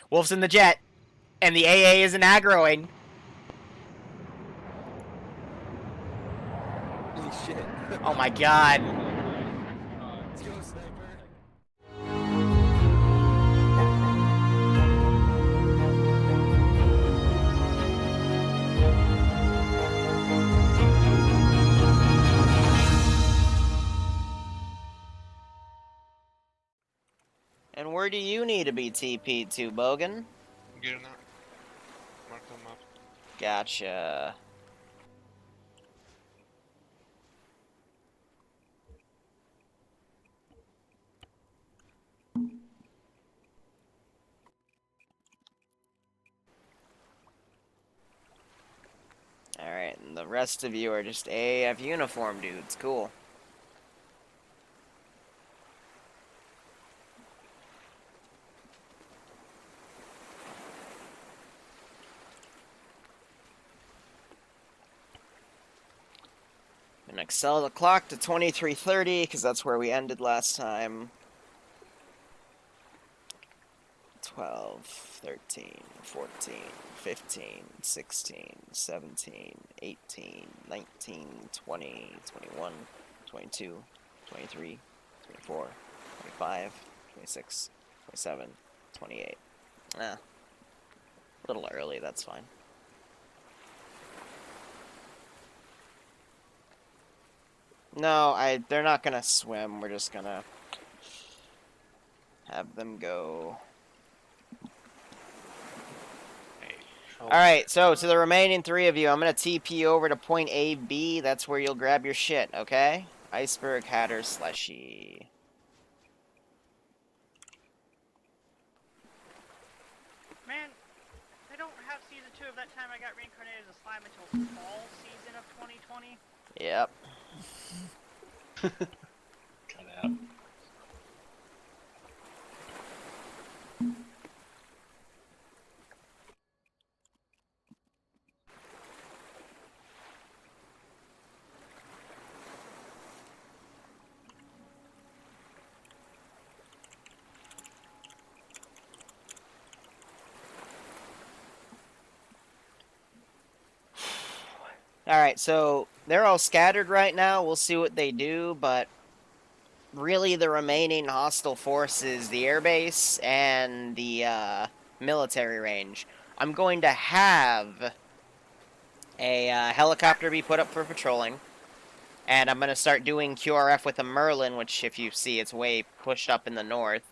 Wolf's in the jet, and the AA isn't aggroing. Holy shit. Oh my god. Let's go, sniper. And where do you need to be TP'd to, Bogan? Getting that. Mark them up. Gotcha. Alright, and the rest of you are just AAF uniform dudes. Cool. And excel the clock to 23:30 because that's where we ended last time. 12, 13, 14, 15, 16, 17, 18, 19, 20, 21, 22, 23, 24, 25, 26, 27, 28. A little early, that's fine. No, they're not gonna swim, we're just gonna have them go. Alright, so to the remaining 3 of you, I'm gonna TP over to point AB. That's where you'll grab your shit, okay? Iceberg, Hatter, Slushy. Man, they don't have season 2 of that time I got reincarnated as a slime until fall season of 2020. Yep. Cut out. Alright, so they're all scattered right now. We'll see what they do, but really the remaining hostile forces, the airbase and the military range. I'm going to have a helicopter be put up for patrolling. And I'm going to start doing QRF with a Merlin, which, if you see, it's way pushed up in the north.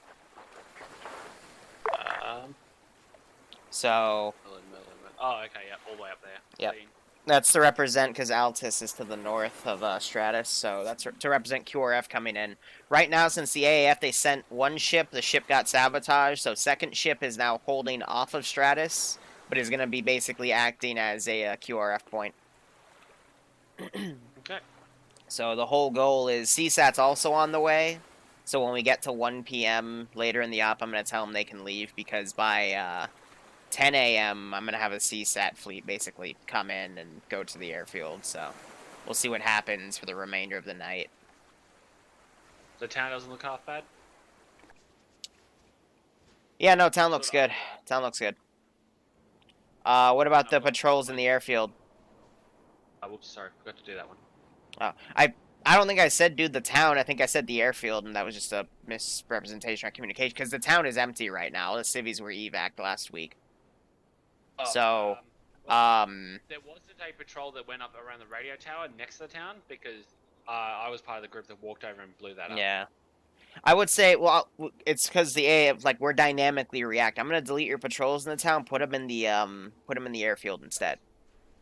So... Oh, okay, yeah, all the way up there. Yep. Clean. That's to represent, because Altus is to the north of Stratis, so that's to represent QRF coming in. Right now, since the AAF, they sent one ship, the ship got sabotaged, so second ship is now holding off of Stratis, but is going to be basically acting as a QRF point. Okay. So the whole goal is CSAT's also on the way. So when we get to 1 p.m. later in the op, I'm going to tell them they can leave because by 10 a.m. I'm going to have a CSAT fleet basically come in and go to the airfield. So we'll see what happens for the remainder of the night. The town doesn't look half bad? Yeah, no, town looks good. Town looks good. What about the patrols in the airfield? Whoops, sorry, forgot to do that one. Oh, I don't think I said do the town. I think I said the airfield, and that was just a misrepresentation of communication, because the town is empty right now. The civvies were evac last week. Oh, So, there wasn't a patrol that went up around the radio tower next to the town, because I was part of the group that walked over and blew that up. yeah. I would say, well, it's because the AA, like, we're dynamically react. I'm gonna delete your patrols in the town, put them in the airfield instead.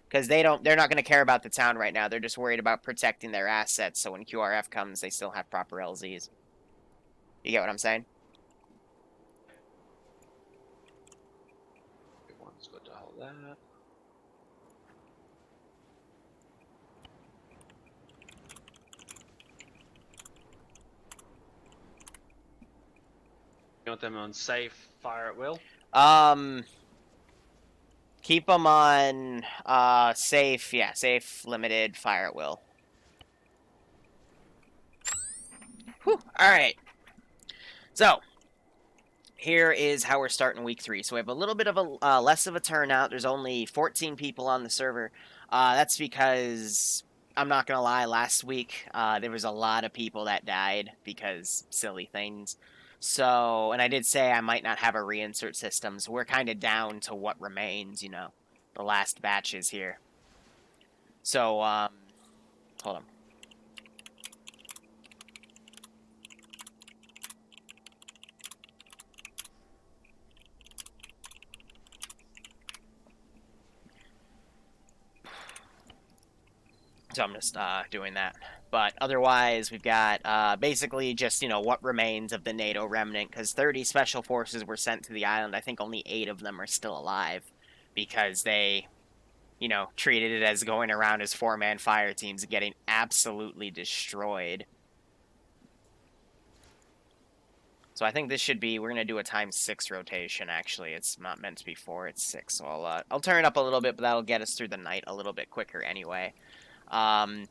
Because they're not going to care about the town right now. They're just worried about protecting their assets, so when QRF comes, they still have proper LZs. You get what I'm saying? Everyone's got to hold that. You want them on safe, fire at will? Keep them on, safe, yeah, safe, limited, fire at will. Whew, alright. So, here is how we're starting week 3. So we have a little bit of a less of a turnout. There's only 14 people on the server. That's because I'm not gonna lie. Last week there was a lot of people that died because silly things. So, and I did say I might not have a reinsert system. So we're kind of down to what remains. You know, the last batches here. So hold on. So I'm just doing that. But otherwise, we've got basically just, you know, what remains of the NATO remnant, because 30 special forces were sent to the island. I think only 8 of them are still alive because they, you know, treated it as going around as 4-man fire teams and getting absolutely destroyed. So I think this should be, we're going to do a ×6 rotation, actually. It's not meant to be 4, it's 6. So I'll turn it up a little bit, but that'll get us through the night a little bit quicker anyway.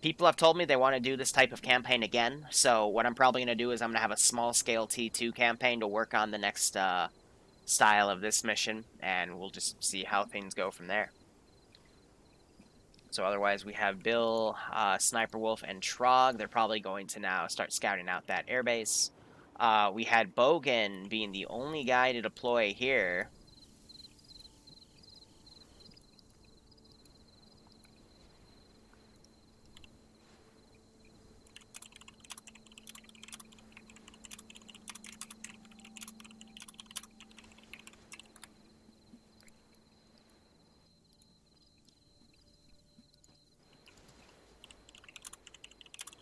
People have told me they want to do this type of campaign again, so what I'm probably going to do is I'm going to have a small-scale T2 campaign to work on the next style of this mission, and we'll just see how things go from there. So otherwise, we have Bill, Sniper Wolf, and Trog. They're probably going to now start scouting out that airbase. We had Bogan being the only guy to deploy here.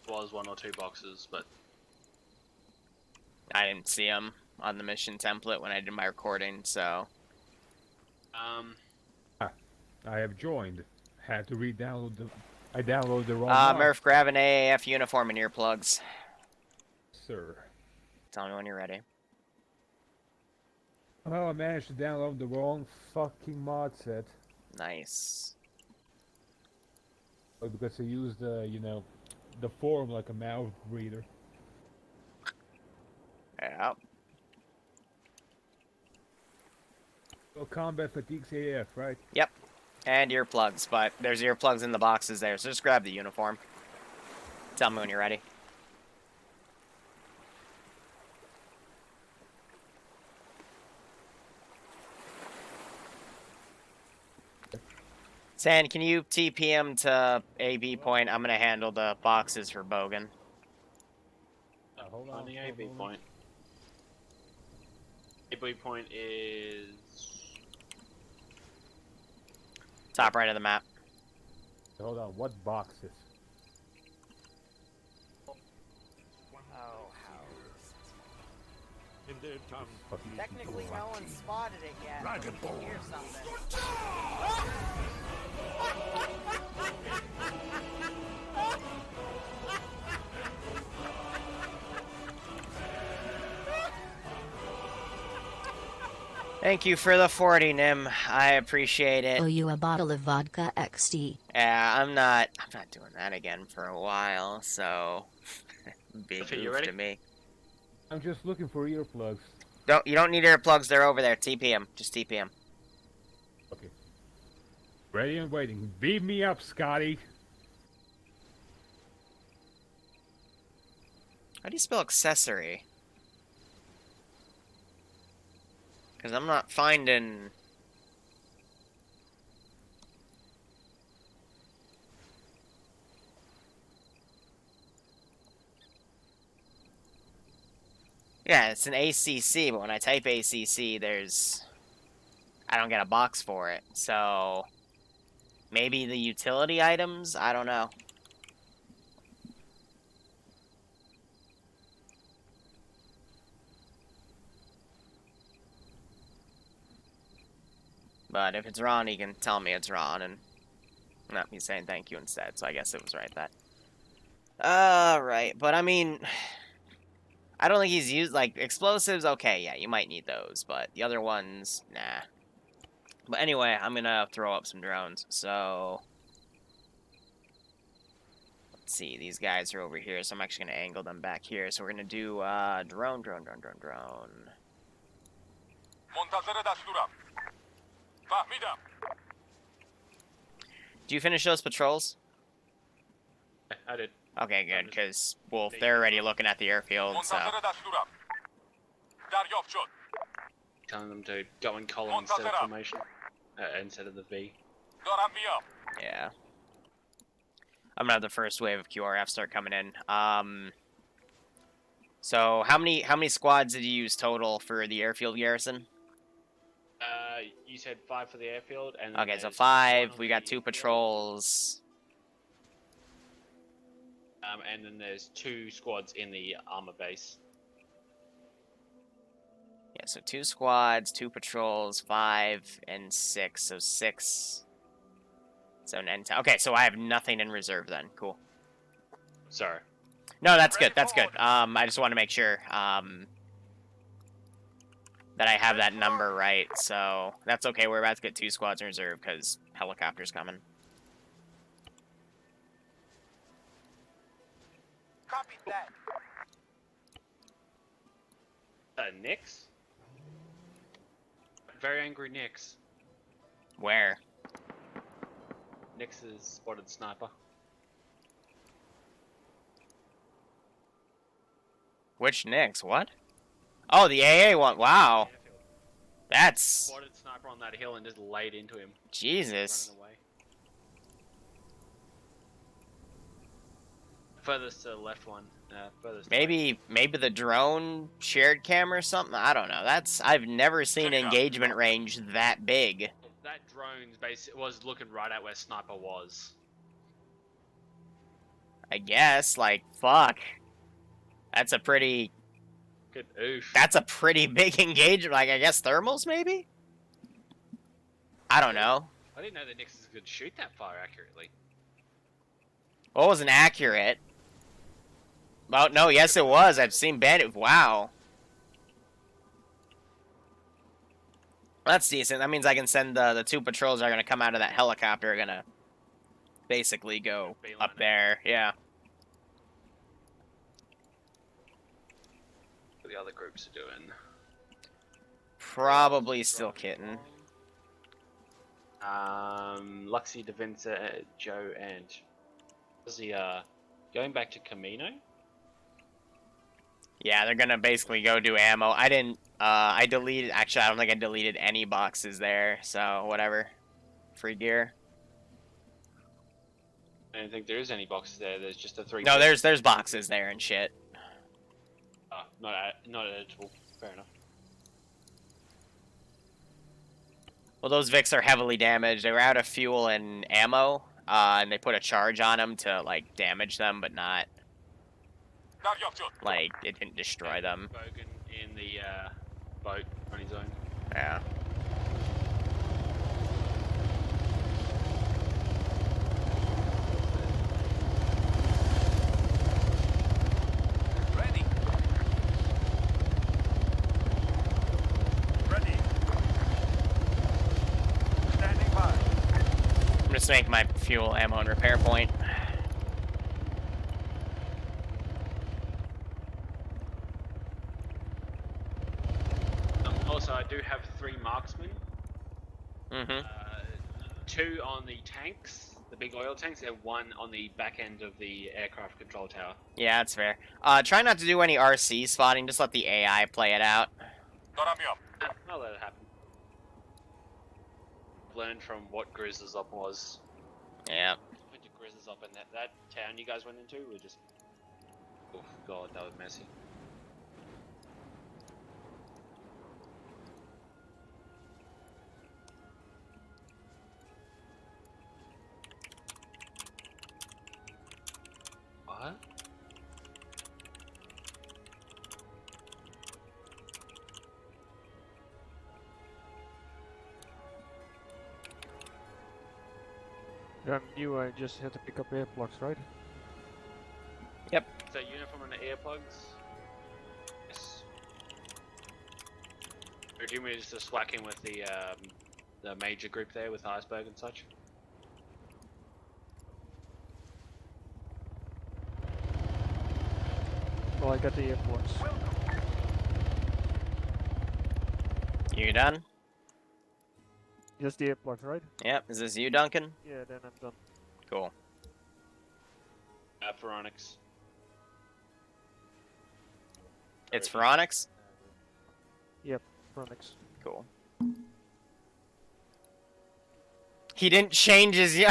Was 1 or 2 boxes, but I didn't see him on the mission template when I did my recording, so... I have joined. Had to re-download the... I downloaded the wrong mod. Murph, grab an AAF uniform and earplugs. Sir. Tell me when you're ready. Well, I managed to download the wrong fucking mod set. Nice. Because I used, you know, the forum like a mouth breather. Yeah. Well, combat fatigues AF, right? Yep. And earplugs, but there's earplugs in the boxes there, so just grab the uniform. Tell me when you're ready. San, can you TPM to AB point? I'm gonna handle the boxes for Bogan. Hold on the AB point. AB point is Top right of the map. Hold on, what boxes? In their tongue. Technically, no one spotted it yet. But we can hear something. Thank you for the 40, Nim. I appreciate it. Owe you a bottle of vodka XD. Yeah, I'm not doing that again for a while, so big Okay, you oof ready? to me. I'm just looking for earplugs. You don't need earplugs, they're over there. TPM. Just TPM. Okay. Ready and waiting. Beam me up, Scotty. How do you spell accessory? Because I'm not finding... Yeah, it's an ACC, but when I type ACC, I don't get a box for it. So, maybe the utility items? I don't know. But if it's wrong, he can tell me it's wrong and not me saying thank you instead. So I guess it was right that. Right. But I mean, I don't think he's used, like, explosives. Okay, yeah, you might need those. But the other ones, nah. But anyway, I'm going to throw up some drones. So, let's see. These guys are over here. So I'm actually going to angle them back here. So we're going to do drone. Do you finish those patrols? I did. Okay, good, because, well, they're already looking at the airfield, so... Telling them to go in column instead of formation. Instead of the V. Yeah. I'm gonna have the first wave of QRF start coming in. So how many squads did you use total for the airfield garrison? You said 5 for the airfield, and Okay, so there's 5. 1 on We got the 2 field. patrols. And then there's 2 squads in the armor base. Yeah, so 2 squads, 2 patrols, 5 and 6. So 6. So and 10. Okay, so I have nothing in reserve then. Cool. Sorry. No, that's good. That's good. I just want to make sure that I have that number right. So that's okay. We're about to get 2 squads in reserve because helicopter's coming. Copy that. Nix? Very angry Nix. Where? Nix's spotted sniper. Which Nix? What? Oh, the AA one. Wow. Airfield. That's... Spotted sniper on that hill and just laid into him. Jesus. Running away. Furthest to the left one. Furthest. Maybe the drone shared camera or something? I don't know. I've never seen engagement range that big. That drone was looking right at where sniper was. I guess, like, fuck. That's a pretty... Good oof. That's a pretty big engagement. Like, I guess thermals, maybe? I don't know. I didn't know the Nixes could shoot that far accurately. Well, it wasn't accurate. Well, no, yes it was. I've seen Bandit. Wow. That's decent. That means I can send the 2 patrols that are going to come out of that helicopter are going to basically go up there. Yeah. What the other groups are doing. Probably still kitten. Luxy, Davinza, Joe, and... Was he, going back to Camino? Yeah, they're gonna basically go do ammo. I didn't, I deleted, actually, I don't think I deleted any boxes there, so whatever. Free gear. I don't think there is any boxes there, there's just a 3... No, there's boxes there and shit. Oh, not editable. Fair enough. Well, those Vics are heavily damaged. They were out of fuel and ammo, and they put a charge on them to, like, damage them, but not... Like, it didn't destroy them. Bogan in the boat on his own. Yeah. Ready. Ready. Standing by. I'm just making my fuel, ammo, and repair point. Also, I do have 3 marksmen. Mm-hmm. 2 on the tanks, the big oil tanks, and 1 on the back end of the aircraft control tower. Yeah, that's fair. Try not to do any RC spotting. Just let the AI play it out. I'll let it happen. Learned from what Grizzlies Up was. Yeah. Went to Grizzlies Up, and that town you guys went into were just... Oh god, that was messy. What? Yeah, I'm new, I just had to pick up earplugs, right? Yep. So uniform and the earplugs? Yes. Or do you mean just to whack in with the major group there with Iceberg and such? Well, I got the earplugs. You done? Just the airport, right? Yep. Is this you, Duncan? Yeah, then I'm done. Cool. For Onyx. It's for Onyx? Yep, Pronix. Cool. He didn't change his...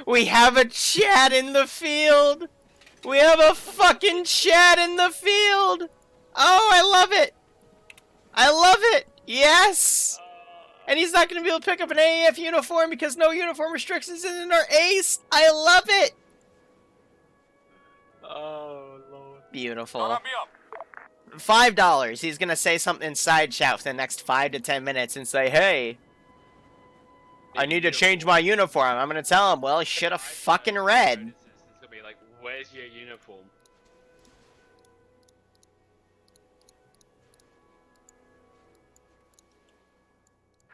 We have a chat in the field! We have a fucking chat in the field! Oh, I love it! I love it! Yes! And he's not going to be able to pick up an AAF uniform because no uniform restrictions in our ace! I love it! Oh, Lord. Beautiful. $5. He's going to say something inside chat for the next 5 to 10 minutes and say, hey, I need to change my uniform. I'm going to tell him, well, he should have fucking read. It's going to be like, where's your uniform?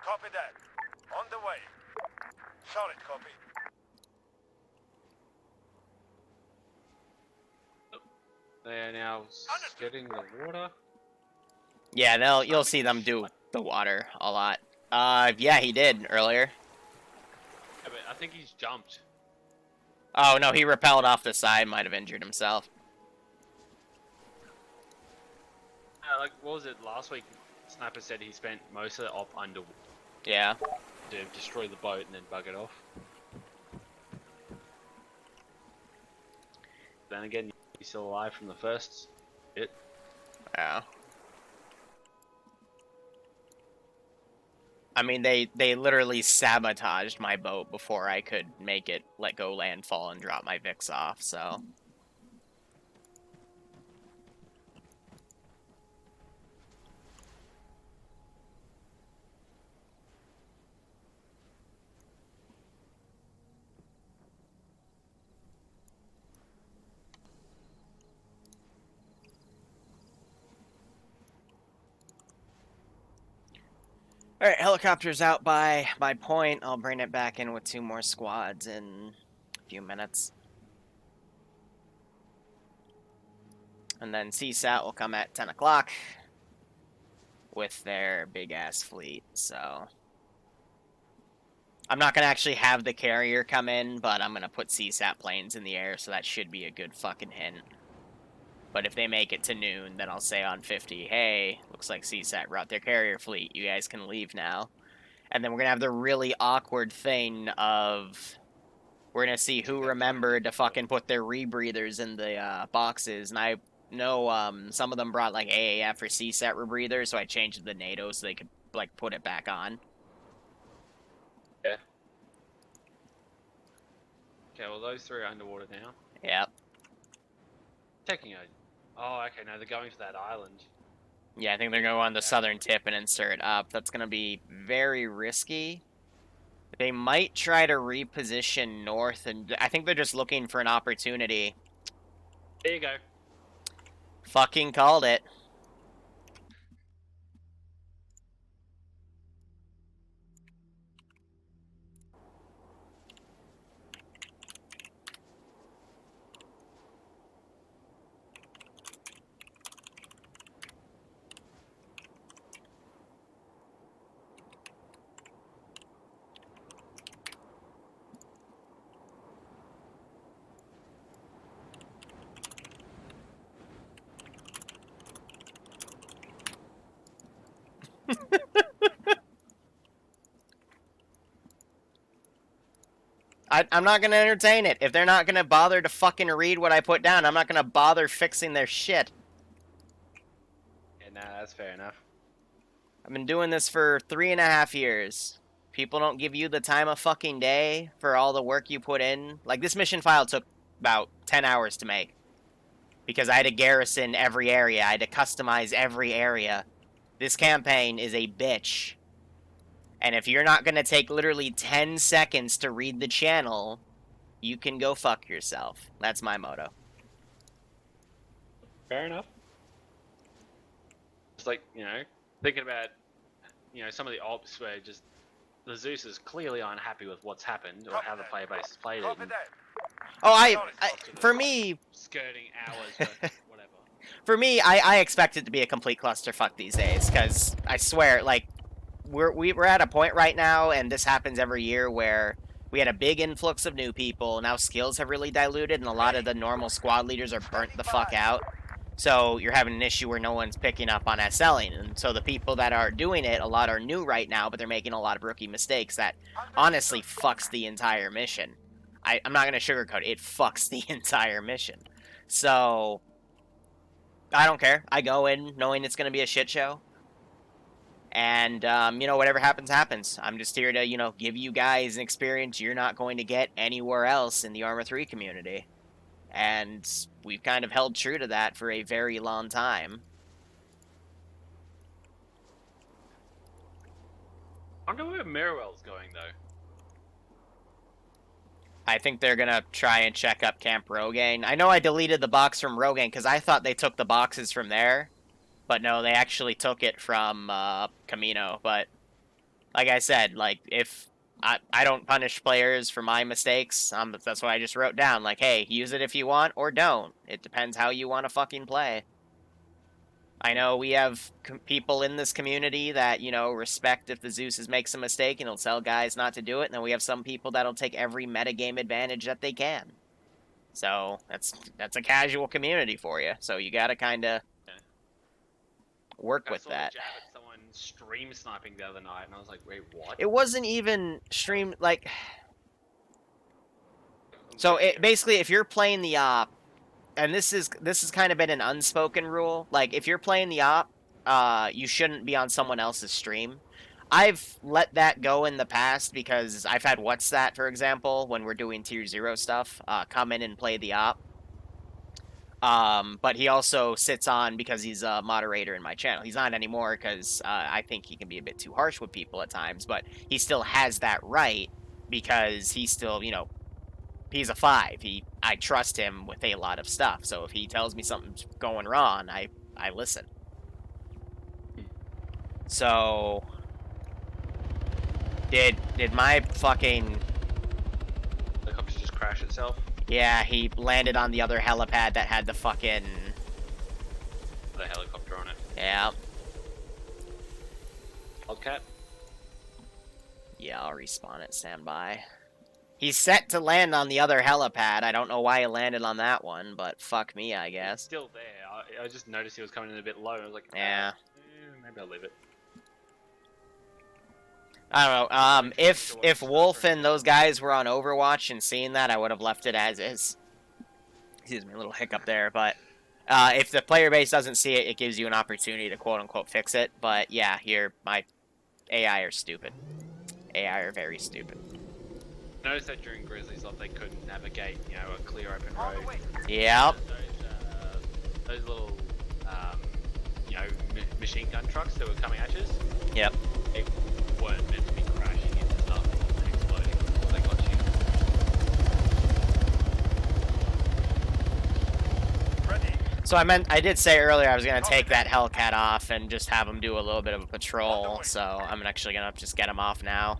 Copy that. On the way. Solid copy. They are now getting the water. Yeah, you'll see them do the water a lot. Yeah, he did earlier. Yeah, but I think he's jumped. Oh, no, he rappelled off the side, might have injured himself. Like, what was it last week? Sniper said he spent most of it off under Yeah. to destroy the boat and then bug it off. Then again, he's still alive from the first hit. Yeah. I mean, they literally sabotaged my boat before I could make it let go landfall and drop my Vix off, so... Alright, helicopter's out by point. I'll bring it back in with 2 more squads in a few minutes. And then CSAT will come at 10 o'clock with their big-ass fleet, so... I'm not going to actually have the carrier come in, but I'm going to put CSAT planes in the air, so that should be a good fucking hint. But if they make it to noon, then I'll say on 50, hey, looks like CSAT brought their carrier fleet. You guys can leave now. And then we're going to have the really awkward thing of... We're going to see who remembered to fucking put their rebreathers in the boxes. And I know some of them brought, like, AAF or CSAT rebreathers, so I changed the NATO so they could, like, put it back on. Yeah. Okay, well, those 3 are underwater now. Yep. Taking a... Oh, okay, no, they're going to that island. Yeah, I think they're going to go on the southern tip and insert up. That's going to be very risky. They might try to reposition north, and I think they're just looking for an opportunity. There you go. Fucking called it. I'm not going to entertain it. If they're not going to bother to fucking read what I put down, I'm not going to bother fixing their shit. Yeah, nah, that's fair enough. I've been doing this for 3.5 years. People don't give you the time of fucking day for all the work you put in. Like, this mission file took about 10 hours to make. Because I had to garrison every area. I had to customize every area. This campaign is a bitch. And if you're not going to take literally 10 seconds to read the channel, you can go fuck yourself. That's my motto. Fair enough. It's like, you know, thinking about, you know, some of the ops where just the Zeus is clearly unhappy with what's happened or how the player base has played it. And Oh, for me... skirting hours, but whatever. for me, I expect it to be a complete clusterfuck these days, because I swear, like, we're at a point right now, and this happens every year, where we had a big influx of new people, now skills have really diluted, and a lot of the normal squad leaders are burnt the fuck out. So you're having an issue where no one's picking up on SLing, and so the people that are doing it, a lot are new right now, but they're making a lot of rookie mistakes that honestly fucks the entire mission. I'm not going to sugarcoat it. It fucks the entire mission. So, I don't care. I go in knowing it's going to be a shit show. And, you know, whatever happens, happens. I'm just here to, you know, give you guys an experience you're not going to get anywhere else in the Arma 3 community. And we've kind of held true to that for a very long time. I wonder where Mirrorwell's going, though. I think they're gonna try and check up Camp Rogaine. I know I deleted the box from Rogaine because I thought they took the boxes from there. But no, they actually took it from Camino. But like I said, like, if I don't punish players for my mistakes, that's why I just wrote down, like, hey, use it if you want or don't. It depends how you want to fucking play. I know we have people in this community that, you know, respect if the Zeus makes a mistake and will tell guys not to do it, and then we have some people that'll take every metagame advantage that they can. So that's a casual community for you. So you gotta kind of work with that. Someone stream sniping the other night, and I was like, wait, what? It wasn't even stream, like... So, basically, if you're playing the op, and this has kind of been an unspoken rule, like, if you're playing the op, you shouldn't be on someone else's stream. I've let that go in the past, because I've had What's That, for example, when we're doing Tier 0 stuff, come in and play the op. But he also sits on because he's a moderator in my channel. He's not anymore because I think he can be a bit too harsh with people at times, but he still has that right because he's still, you know, he's a 5. I trust him with a lot of stuff. So if he tells me something's going wrong, I listen. So did my fucking helicopter just crash itself? Yeah, he landed on the other helipad that had the fucking... The helicopter on it. Yeah. Wildcat? Yeah, I'll respawn it. Stand by. He's set to land on the other helipad. I don't know why he landed on that one, but fuck me, I guess. It's still there. I just noticed he was coming in a bit low. I was like, yeah. Maybe I'll leave it. I don't know. If Wolf and those guys were on Overwatch and seeing that, I would have left it as is. Excuse me, a little hiccup there. But if the player base doesn't see it, it gives you an opportunity to quote-unquote fix it. But yeah, here, my AI are stupid. AI are very stupid. Notice that during Grizzlies Off, they couldn't navigate, you know, a clear open road. Yep. Those little, you know, machine gun trucks that were coming at us. Yep. They weren't meant to be crashing into stuff and exploding before they got you. Ready? So I did say earlier I was gonna take that Hellcat off and just have him do a little bit of a patrol. So I'm actually gonna just get him off now.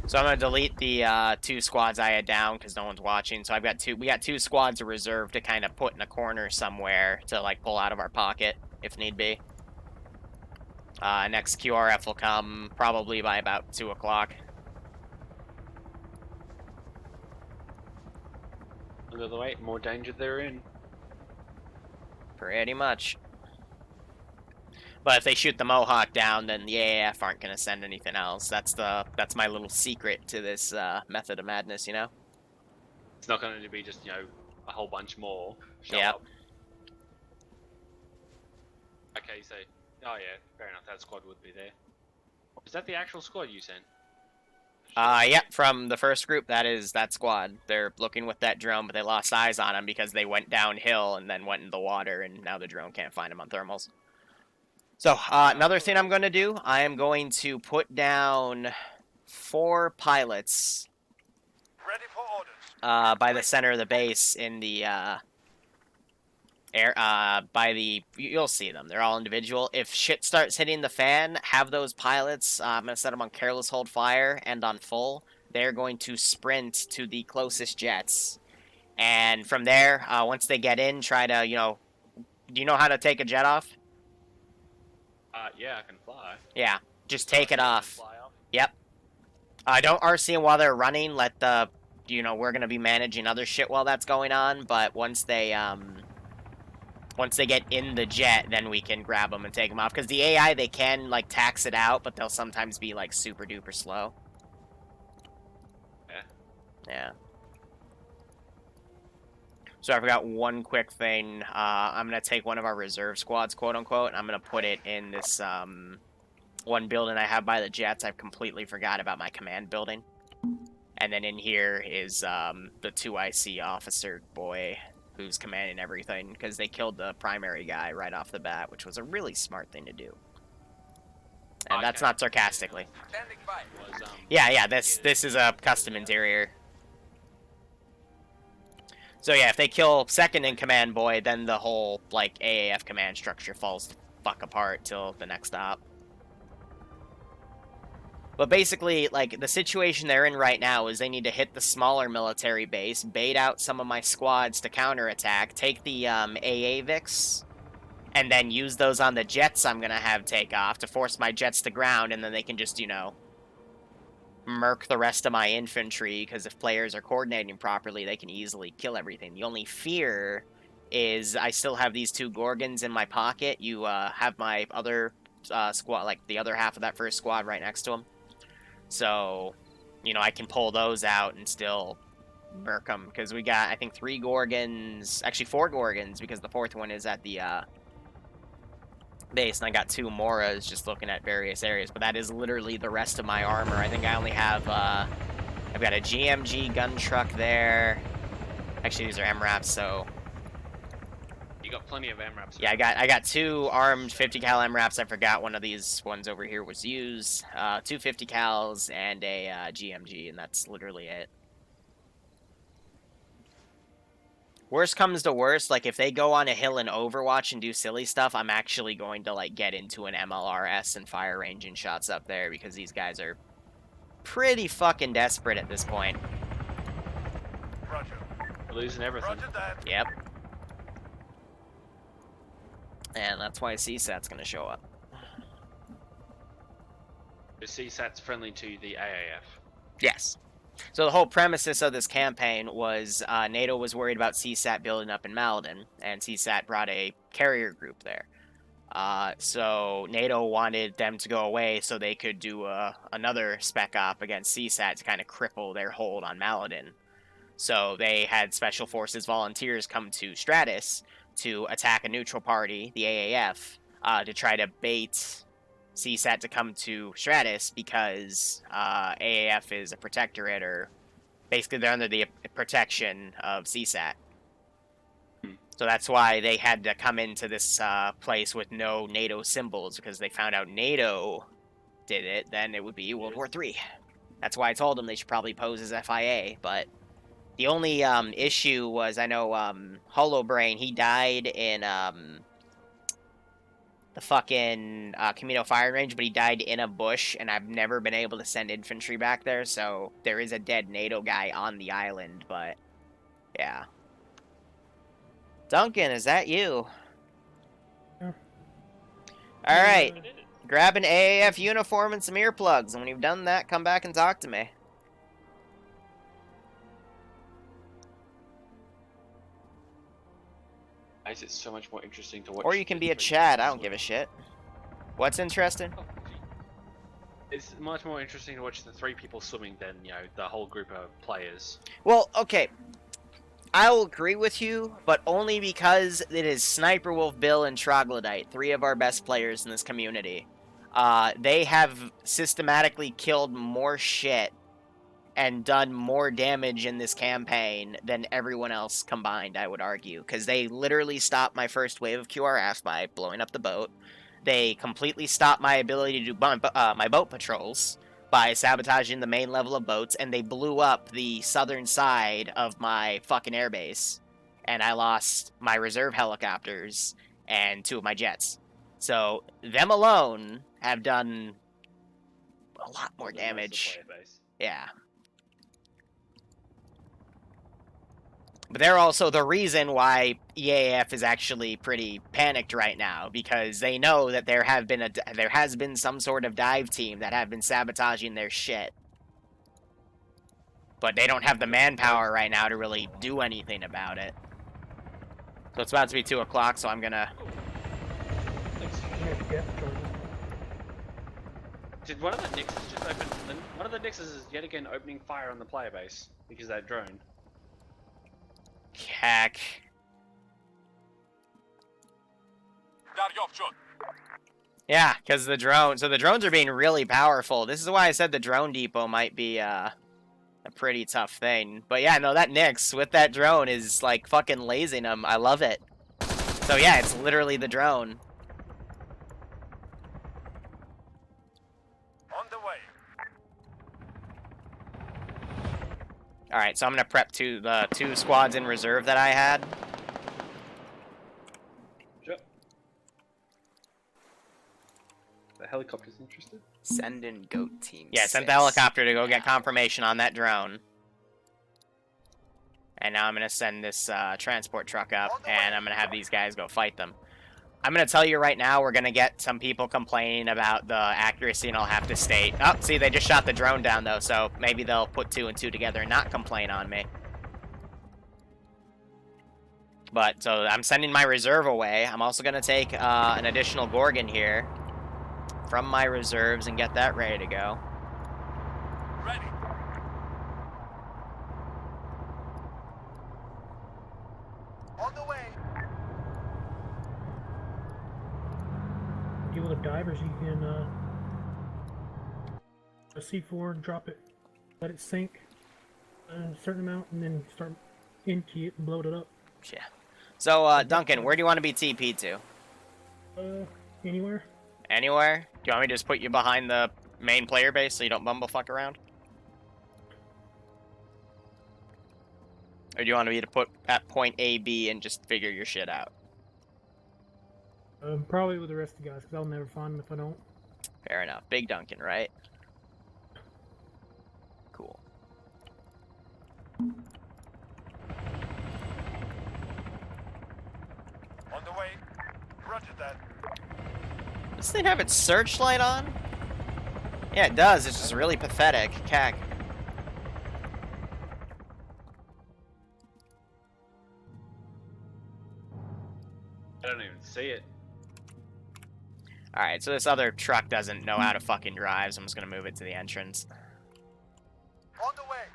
So I'm gonna delete the 2 squads I had down because no one's watching. So we got 2 squads reserved to kind of put in a corner somewhere to like pull out of our pocket if need be. Next QRF will come probably by about 2 o'clock. Under the weight, more danger they're in. Pretty much. But if they shoot the Mohawk down, then the AAF aren't going to send anything else. That's my little secret to this method of madness, you know? It's not going to be just, you know, a whole bunch more show Yep. up. Okay, so, oh yeah, fair enough, that squad would be there. Is that the actual squad you sent? Yeah, from the first group, that squad. They're looking with that drone, but they lost eyes on them because they went downhill and then went in the water, and now the drone can't find them on thermals. So, another thing I'm going to do, I am going to put down 4 pilots Ready for orders. by the center of the base in the you'll see them. They're all individual. If shit starts hitting the fan, have those pilots, I'm going to set them on careless hold fire and on full. they're going to sprint to the closest jets. And from there, once they get in, try to, you know... Do you know how to take a jet off? Yeah, I can fly. Yeah, just take it off. Fly off. Yep. Don't RC them while they're running. Let the... You know, we're going to be managing other shit while that's going on. But once they get in the jet, then we can grab them and take them off. Because the AI, they can, like, tax it out, but they'll sometimes be, like, super duper slow. Yeah. So I forgot one quick thing. I'm going to take one of our reserve squads, quote-unquote, and I'm going to put it in this one building I have by the jets. I've completely forgot about my command building. And then in here is the 2IC officer boy who's commanding everything, because they killed the primary guy right off the bat, which was a really smart thing to do. And that's not sarcastically. Standing by. Yeah, this is a custom interior. So yeah, if they kill second in command boy, then the whole, like, AAF command structure falls the fuck apart till the next stop. But basically, like, the situation they're in right now is they need to hit the smaller military base, bait out some of my squads to counterattack, take the AA Vix, and then use those on the jets I'm gonna have take off to force my jets to ground, and then they can just, you know, murk the rest of my infantry, because if players are coordinating properly, they can easily kill everything. The only fear is I still have these 2 Gorgons in my pocket. You have my other squad, like the other half of that first squad right next to them. So, you know, I can pull those out and still murk them, because we got, I think, 3 Gorgons, actually 4 Gorgons, because the 4th one is at the base, and I got 2 Moras just looking at various areas, but that is literally the rest of my armor. I think I only have, I've got a GMG gun truck there. Actually, these are MRAPs, so... You got plenty of MRAPs. Yeah, I got 2 armed 50 cal MRAPs. I forgot one of these ones over here was used. 2 50 cals and a GMG, and that's literally it. Worst comes to worst, like, if they go on a hill in Overwatch and do silly stuff, I'm actually going to, like, get into an MLRS and fire ranging shots up there, because these guys are pretty fucking desperate at this point. Roger. We're losing everything. Roger that. Yep. And that's why CSAT's gonna show up. The CSAT's friendly to the AAF. Yes. So the whole premises of this campaign was NATO was worried about CSAT building up in Maladin, and CSAT brought a carrier group there. So NATO wanted them to go away so they could do another spec op against CSAT to kind of cripple their hold on Maladin. So they had Special Forces volunteers come to Stratis to attack a neutral party, the AAF, to try to bait CSAT to come to Stratis, because AAF is a protectorate, or basically they're under the protection of CSAT. So that's why they had to come into this place with no NATO symbols, because they found out NATO did it, then it would be World War III. That's why I told them they should probably pose as FIA, but the only issue was, I know Holobrain, he died in the fucking Camino firing range, but he died in a bush, and I've never been able to send infantry back there, so there is a dead NATO guy on the island, but yeah. Duncan, is that you? Yeah. Alright, grab an AAF uniform and some earplugs, and when you've done that, come back and talk to me. Is it so much more interesting to watch? Or you can be a chat, I don't give a shit. What's interesting? It's much more interesting to watch the 3 people swimming than, you know, the whole group of players. Well, okay. I'll agree with you, but only because it is Sniper Wolf, Bill, and Troglodyte, 3 of our best players in this community. They have systematically killed more shit and done more damage in this campaign than everyone else combined, I would argue. Because they literally stopped my first wave of QRFs by blowing up the boat. They completely stopped my ability to do my boat patrols by sabotaging the main level of boats, and they blew up the southern side of my fucking airbase. And I lost my reserve helicopters and 2 of my jets. So, them alone have done a lot more damage. Yeah. But they're also the reason why EAF is actually pretty panicked right now, because they know that there has been some sort of dive team that have been sabotaging their shit. But they don't have the manpower right now to really do anything about it. So it's about to be 2 o'clock, so I'm gonna... Did one of the Nixes just open? One of the Nixes is yet again opening fire on the player base because of that drone. Cack. Yeah, because the drone... So the drones are being really powerful. This is why I said the drone depot might be, a pretty tough thing. But yeah, no, that Nix with that drone is, like, fucking lasing them. I love it. So yeah, it's literally the drone. On the way. Alright, so I'm gonna prep the 2 squads in reserve that I had. Sure. The helicopter's interested? Send in goat team. Yeah, sent the helicopter to go get confirmation on that drone. And now I'm gonna send this transport truck up, and I'm gonna have these guys go fight them. I'm gonna tell you right now, we're gonna get some people complaining about the accuracy, and I'll have to state... Oh, see, they just shot the drone down, though, so maybe they'll put 2 and 2 together and not complain on me. But, so I'm sending my reserve away. I'm also gonna take an additional Gorgon here from my reserves and get that ready to go. Ready. On the way. Deal with the divers, you can a C4 and drop it, let it sink a certain amount, and then start in-key it and blow it up. Yeah. So, Duncan, where do you want to be TP'd to? Anywhere. Anywhere? Do you want me to just put you behind the main player base so you don't bumblefuck around? Or do you want me to put at point A, B, and just figure your shit out? Probably with the rest of the guys, because I'll never find them if I don't. Fair enough. Big Duncan, right? Cool. On the way. Roger that. Does this thing have its searchlight on? Yeah, it does. It's just really pathetic. Cack. I don't even see it. Alright, so this other truck doesn't know how to fucking drive, so I'm just gonna move it to the entrance. On the way.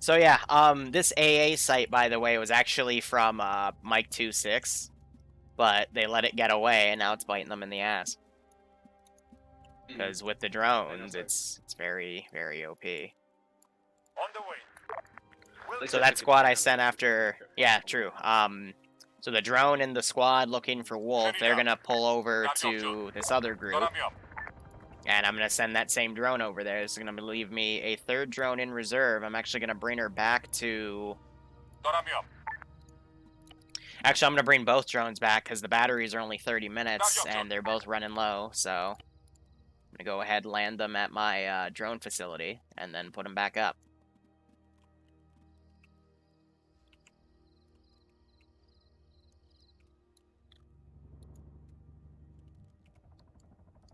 So yeah, this AA site, by the way, was actually from Mike 2.6, but they let it get away, and now it's biting them in the ass. Because with the drones, it's very, very OP. On the way. So that squad I sent after... Yeah, true. So the drone and the squad looking for Wolf, they're gonna pull over to this other group. And I'm gonna send that same drone over there. This is gonna leave me a 3rd drone in reserve. I'm actually gonna bring her back to... Actually, I'm gonna bring both drones back, because the batteries are only 30 minutes, and they're both running low, so... I'm gonna go ahead and land them at my drone facility, and then put them back up.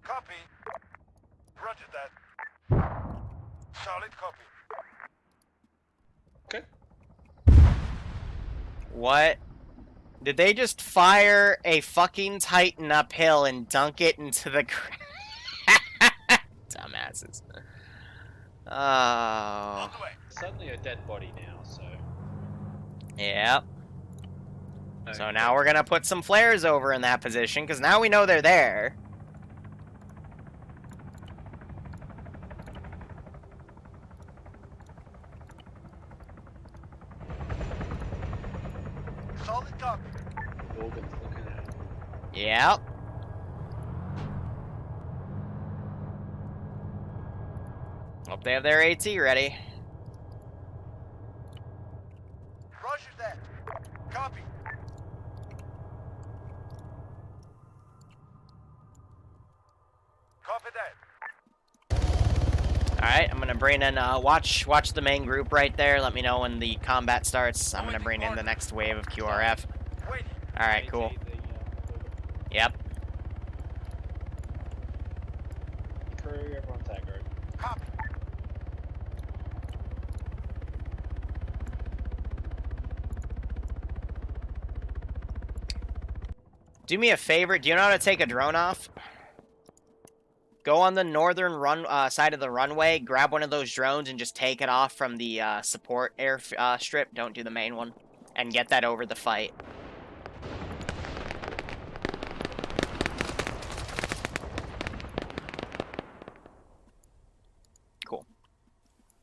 Copy. Roger that. Solid copy. Okay. What? Did they just fire a fucking Titan uphill and dunk it into the dumbasses. Oh. Suddenly a dead body now, so... Yep. Okay. So now we're gonna put some flares over in that position, because now we know they're there. Solid copy. Morgan's looking at it. Yep. Hope they have their AT ready. Roger that. Copy. Copy that. Alright, I'm gonna bring in, watch the main group right there. Let me know when the combat starts. I'm gonna bring in the next wave of QRF. Alright, cool. Yep. Crew, everyone's aggro. Do me a favor, do you know how to take a drone off? Go on the northern side of the runway, grab one of those drones, and just take it off from the support air strip. Don't do the main one. And get that over the fight. Cool.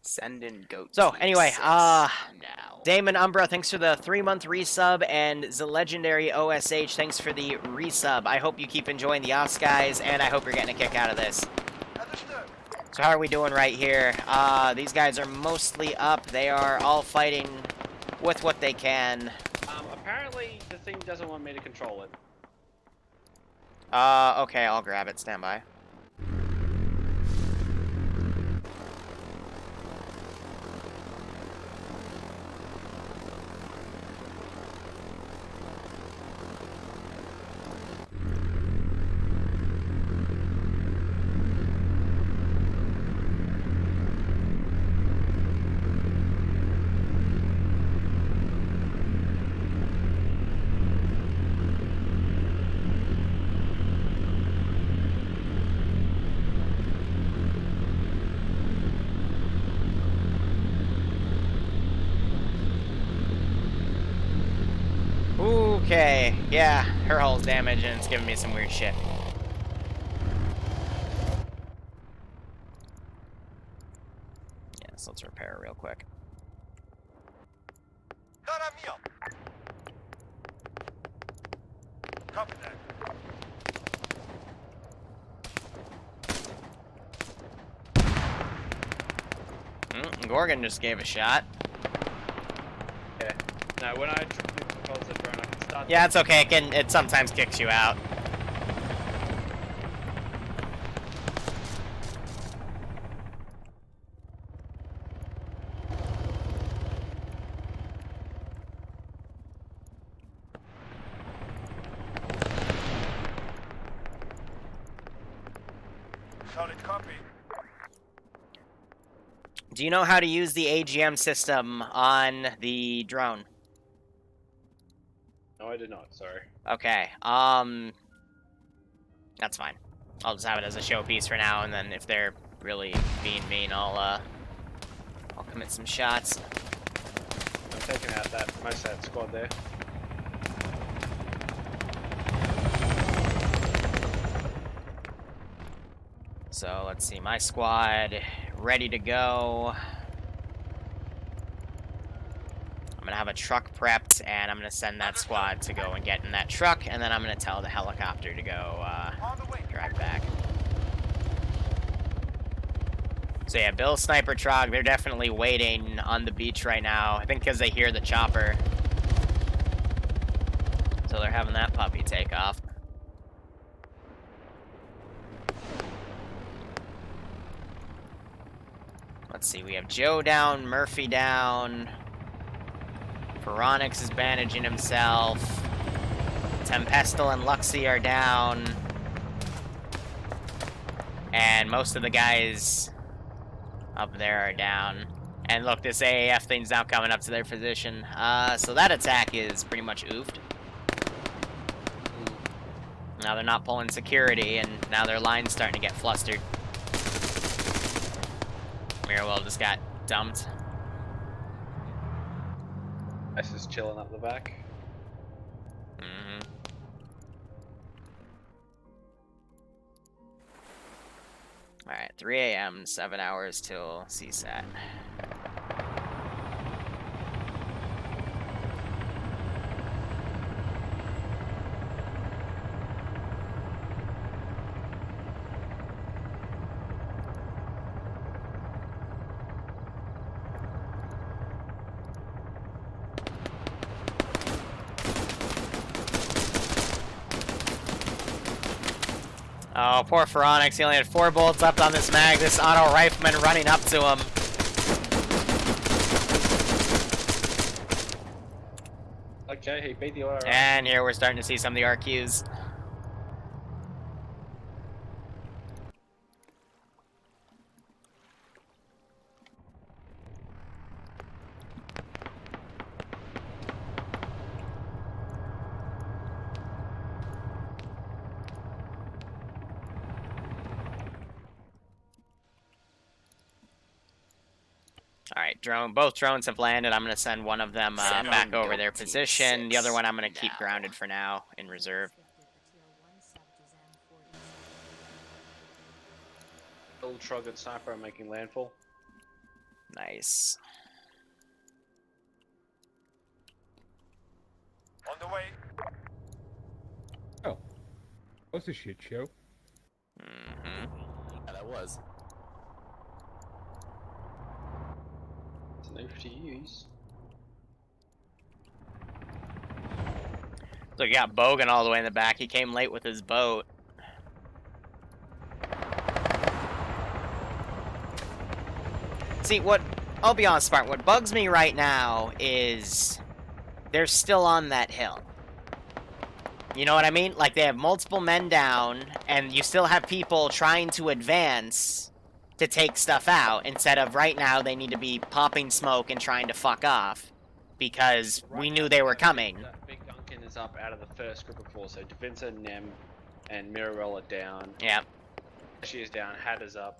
Send in goat. So, team anyway, 6 now. Damon Umbra, thanks for the 3-month resub, and the legendary OSH, thanks for the resub. I hope you keep enjoying the OS, guys, and I hope you're getting a kick out of this. So how are we doing right here? These guys are mostly up. They are all fighting with what they can. Apparently, the thing doesn't want me to control it. Okay, I'll grab it. Stand by. Okay, yeah, her hull's damaged and it's giving me some weird shit. Yeah, so let's repair it real quick. Copy that. Gorgon just gave a shot. Yeah. No, when I propose the drone, I can start. Yeah, it's okay. It sometimes kicks you out. Solid copy. Do you know how to use the AGM system on the drone? No, I did not. Sorry. Okay. That's fine. I'll just have it as a showpiece for now, and then if they're really being mean, I'll commit some shots. I'm taking out most of that squad there. So let's see, my squad ready to go. I'm gonna have a truck prepped, and I'm gonna send that squad to go and get in that truck, and then I'm gonna tell the helicopter to go drive back. So yeah, Bill Sniper Trog, they're definitely waiting on the beach right now. I think because they hear the chopper. So they're having that puppy take off. Let's see, we have Joe down, Murphy down. Veronix is bandaging himself. Tempestal and Luxie are down. And most of the guys up there are down. And look, this AAF thing's now coming up to their position. So that attack is pretty much oofed. Now they're not pulling security, and now their line's starting to get flustered. Mirwell just got dumped. S is chilling up the back. Alright, 3 a.m., 7 hours till CSAT. Oh, poor Pharonix. He only had 4 bullets left on this mag. This auto rifleman running up to him. Okay, he beat the auto. And here we're starting to see some of the RQs. Alright, both drones have landed. I'm going to send one of them back over their position. The other one I'm going to keep grounded for now in reserve. Old Trogger sniper making landfall. Nice. On the way. Oh. What's a shit show? Mm-hmm. Yeah, that was. It's no to use. So you got Bogan all the way in the back. He came late with his boat. See, I'll be honest, Spartan, what bugs me right now is they're still on that hill. You know what I mean? Like, they have multiple men down, and you still have people trying to advance to take stuff out, instead of right now they need to be popping smoke and trying to fuck off, because we knew they were coming. Big Duncan is up out of the first group of 4, so Devinza, Nem, and Mirrorell are down. Yeah. She is down, Hatter's up.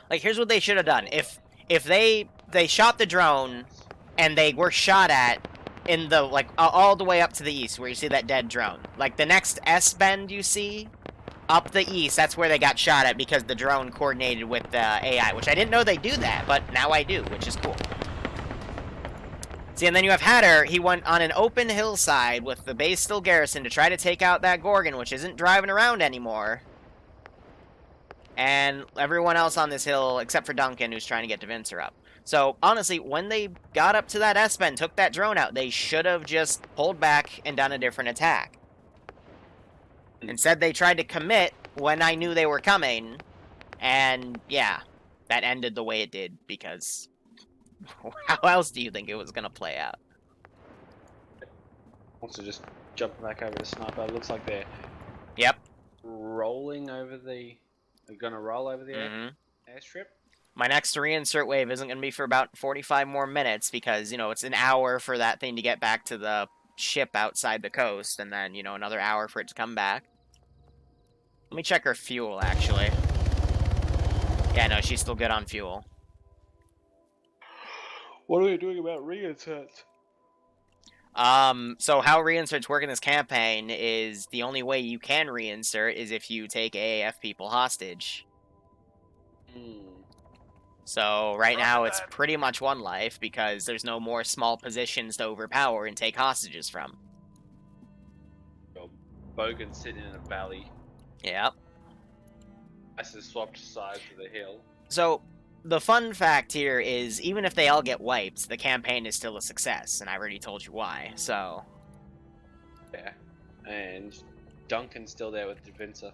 Like, here's what they should have done. If they shot the drone, and they were shot at in the, like, all the way up to the east, where you see that dead drone. Like, the next S-bend you see, up the east, that's where they got shot at, because the drone coordinated with the AI, which I didn't know they do that, but now I do, which is cool. See, and then you have Hatter. He went on an open hillside with the base still garrisoned to try to take out that Gorgon, which isn't driving around anymore. And everyone else on this hill, except for Duncan, who's trying to get Devincer up. So, honestly, when they got up to that S-bend, took that drone out, they should have just pulled back and done a different attack. Instead, they tried to commit when I knew they were coming, and, yeah, that ended the way it did, because how else do you think it was going to play out? Also just jumping back over the sniper, it looks like they're rolling over the... They're gonna roll over the airstrip. My next reinsert wave isn't going to be for about 45 more minutes because, you know, it's an hour for that thing to get back to the ship outside the coast, and then, you know, another hour for it to come back. Let me check her fuel, actually. Yeah, no, she's still good on fuel. What are we doing about reinserts? So how reinserts work in this campaign is the only way you can reinsert is if you take AAF people hostage. So right now it's pretty much 1 life because there's no more small positions to overpower and take hostages from. Well, Bogan's sitting in a valley. Yep. That's the swapped sides of the hill. So the fun fact here is, even if they all get wiped, the campaign is still a success, and I already told you why, so... Yeah, and Duncan's still there with Devincer.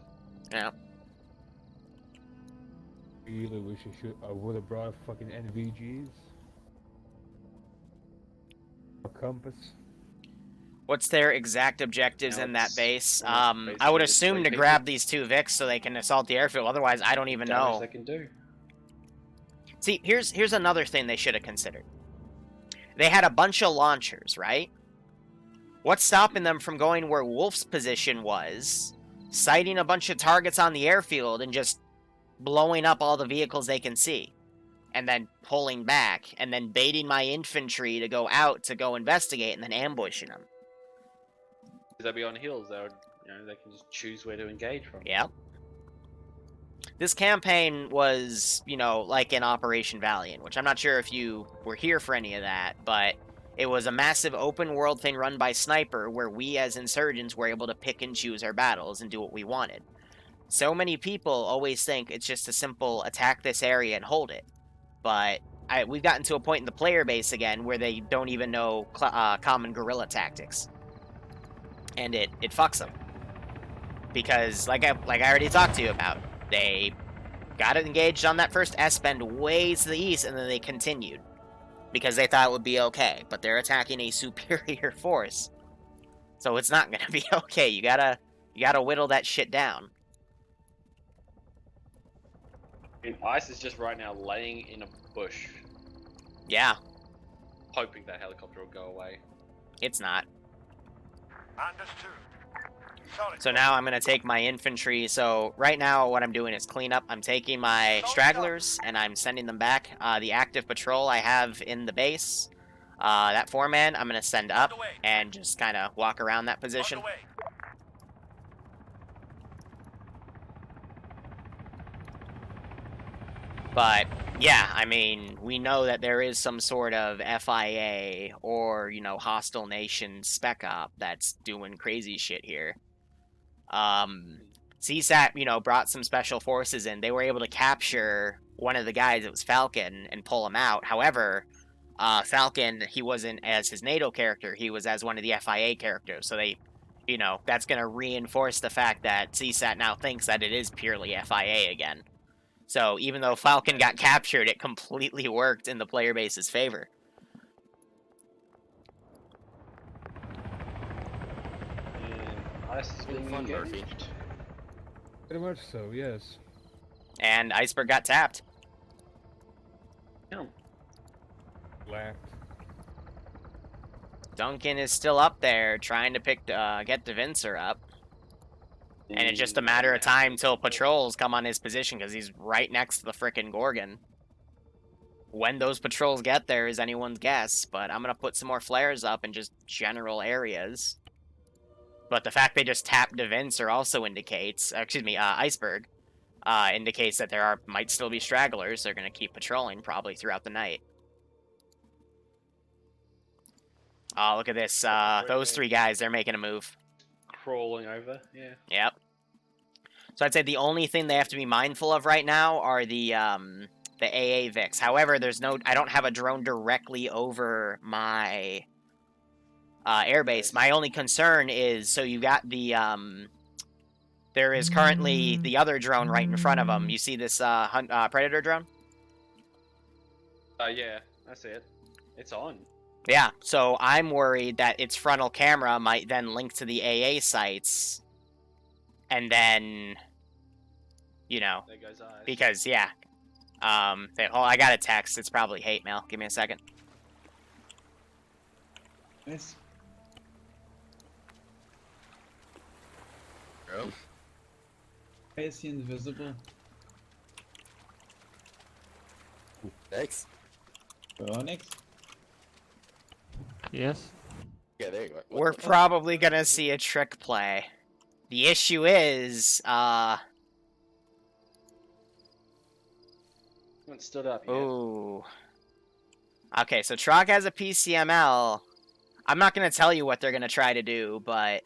Yeah. Really wish I would have brought fucking NVGs. A compass. What's their exact objectives in that base? I would assume to grab these 2 Vics so they can assault the airfield, otherwise I don't even know. They can do. See, here's another thing they should have considered. They had a bunch of launchers, right? What's stopping them from going where Wolf's position was, sighting a bunch of targets on the airfield, and just blowing up all the vehicles they can see? And then pulling back, and then baiting my infantry to go out to go investigate, and then ambushing them. They'll be on hills, they can just choose where to engage from. Yeah. This campaign was, you know, like in Operation Valiant, which I'm not sure if you were here for any of that, but it was a massive open world thing run by Sniper where we as insurgents were able to pick and choose our battles and do what we wanted. So many people always think it's just a simple attack this area and hold it, but we've gotten to a point in the player base again where they don't even know common guerrilla tactics, and it fucks them. because like I already talked to you about, they got engaged on that first S-bend way to the east, and then they continued because they thought it would be okay. But they're attacking a superior force, so it's not gonna be okay. You gotta whittle that shit down. And Ice is just right now laying in a bush, Yeah, hoping that helicopter will go away. it's not. Understood. Solid. So now I'm going to take my infantry. So right now what I'm doing is cleanup. I'm taking my stragglers and I'm sending them back. The active patrol I have in the base, that 4-man, I'm going to send up and just kind of walk around that position. On the way. But yeah, I mean, we know that there is some sort of FIA or, you know, hostile nation spec op that's doing crazy shit here. CSAT, you know, brought some special forces in. They were able to capture one of the guys, it was Falcon, and pull him out. However, Falcon, he wasn't as his NATO character, he was as one of the FIA characters. So they, you know, that's going to reinforce the fact that CSAT now thinks that it is purely FIA again. So even though Falcon got captured, it completely worked in the player base's favor. Ice is being engaged. Pretty much so, yes. And Iceberg got tapped. Yeah. Laughed. Duncan is still up there trying to get DeVincer up. And it's just a matter of time till patrols come on his position because he's right next to the frickin' Gorgon. When those patrols get there is anyone's guess, but I'm going to put some more flares up in just general areas. But the fact they just tapped DeVincer also indicates, Iceberg, indicates that there might still be stragglers. They're going to keep patrolling probably throughout the night. Oh, look at this. Those 3 guys, they're making a move. Crawling over, yeah. Yep. So I'd say the only thing they have to be mindful of right now are the AA Vix. However, I don't have a drone directly over my airbase. My only concern is, so you got the there is currently the other drone right in front of them. You see this Predator drone? Yeah, I see it. It's on. Yeah, so I'm worried that its frontal camera might then link to the AA sites, and then, you know, There goes Ice. because, yeah, I got a text, it's probably hate mail, give me a second. Nice. Oh. Is he invisible? Thanks. Onyx? Yes. Yeah, there you go. We're probably gonna see a trick play. The issue is, Haven't stood up yet. ooh. Okay, so Trog has a PCML. I'm not gonna tell you what they're gonna try to do, but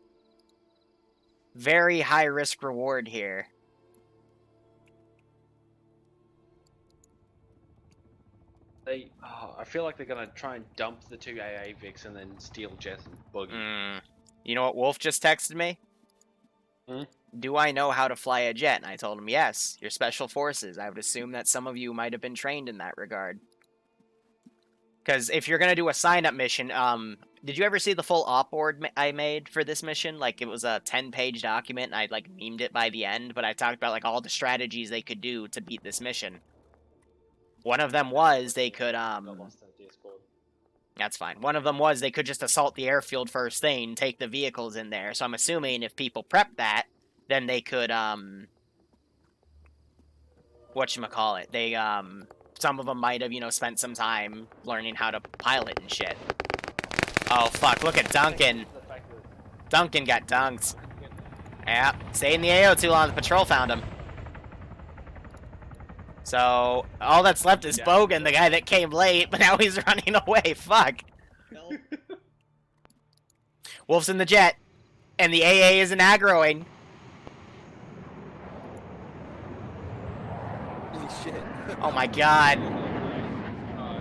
very high risk reward here. I feel like they're gonna try and dump the 2 AA Vics and then steal Jess and Boogie. You know what Wolf just texted me? Hmm? Do I know how to fly a jet? And I told him, yes, you're special forces. I would assume that some of you might have been trained in that regard. Because if you're going to do a sign-up mission, did you ever see the full op board I made for this mission? Like, it was a 10-page document, and I, like, memed it by the end, but I talked about, like, all the strategies they could do to beat this mission. One of them was they could, that's fine. One of them was they could just assault the airfield first thing, take the vehicles in there. So I'm assuming if people prep that, then they could, whatchamacallit, they, some of them might have, you know, spent some time learning how to pilot and shit. Oh, fuck, look at Duncan. Duncan got dunked. Yeah, stayed in the AO too long, the patrol found him. So, all that's left is Bogan, the guy that came late, but now he's running away, fuck. Wolf's in the jet, and the AA isn't aggroing. Holy shit. Oh my god.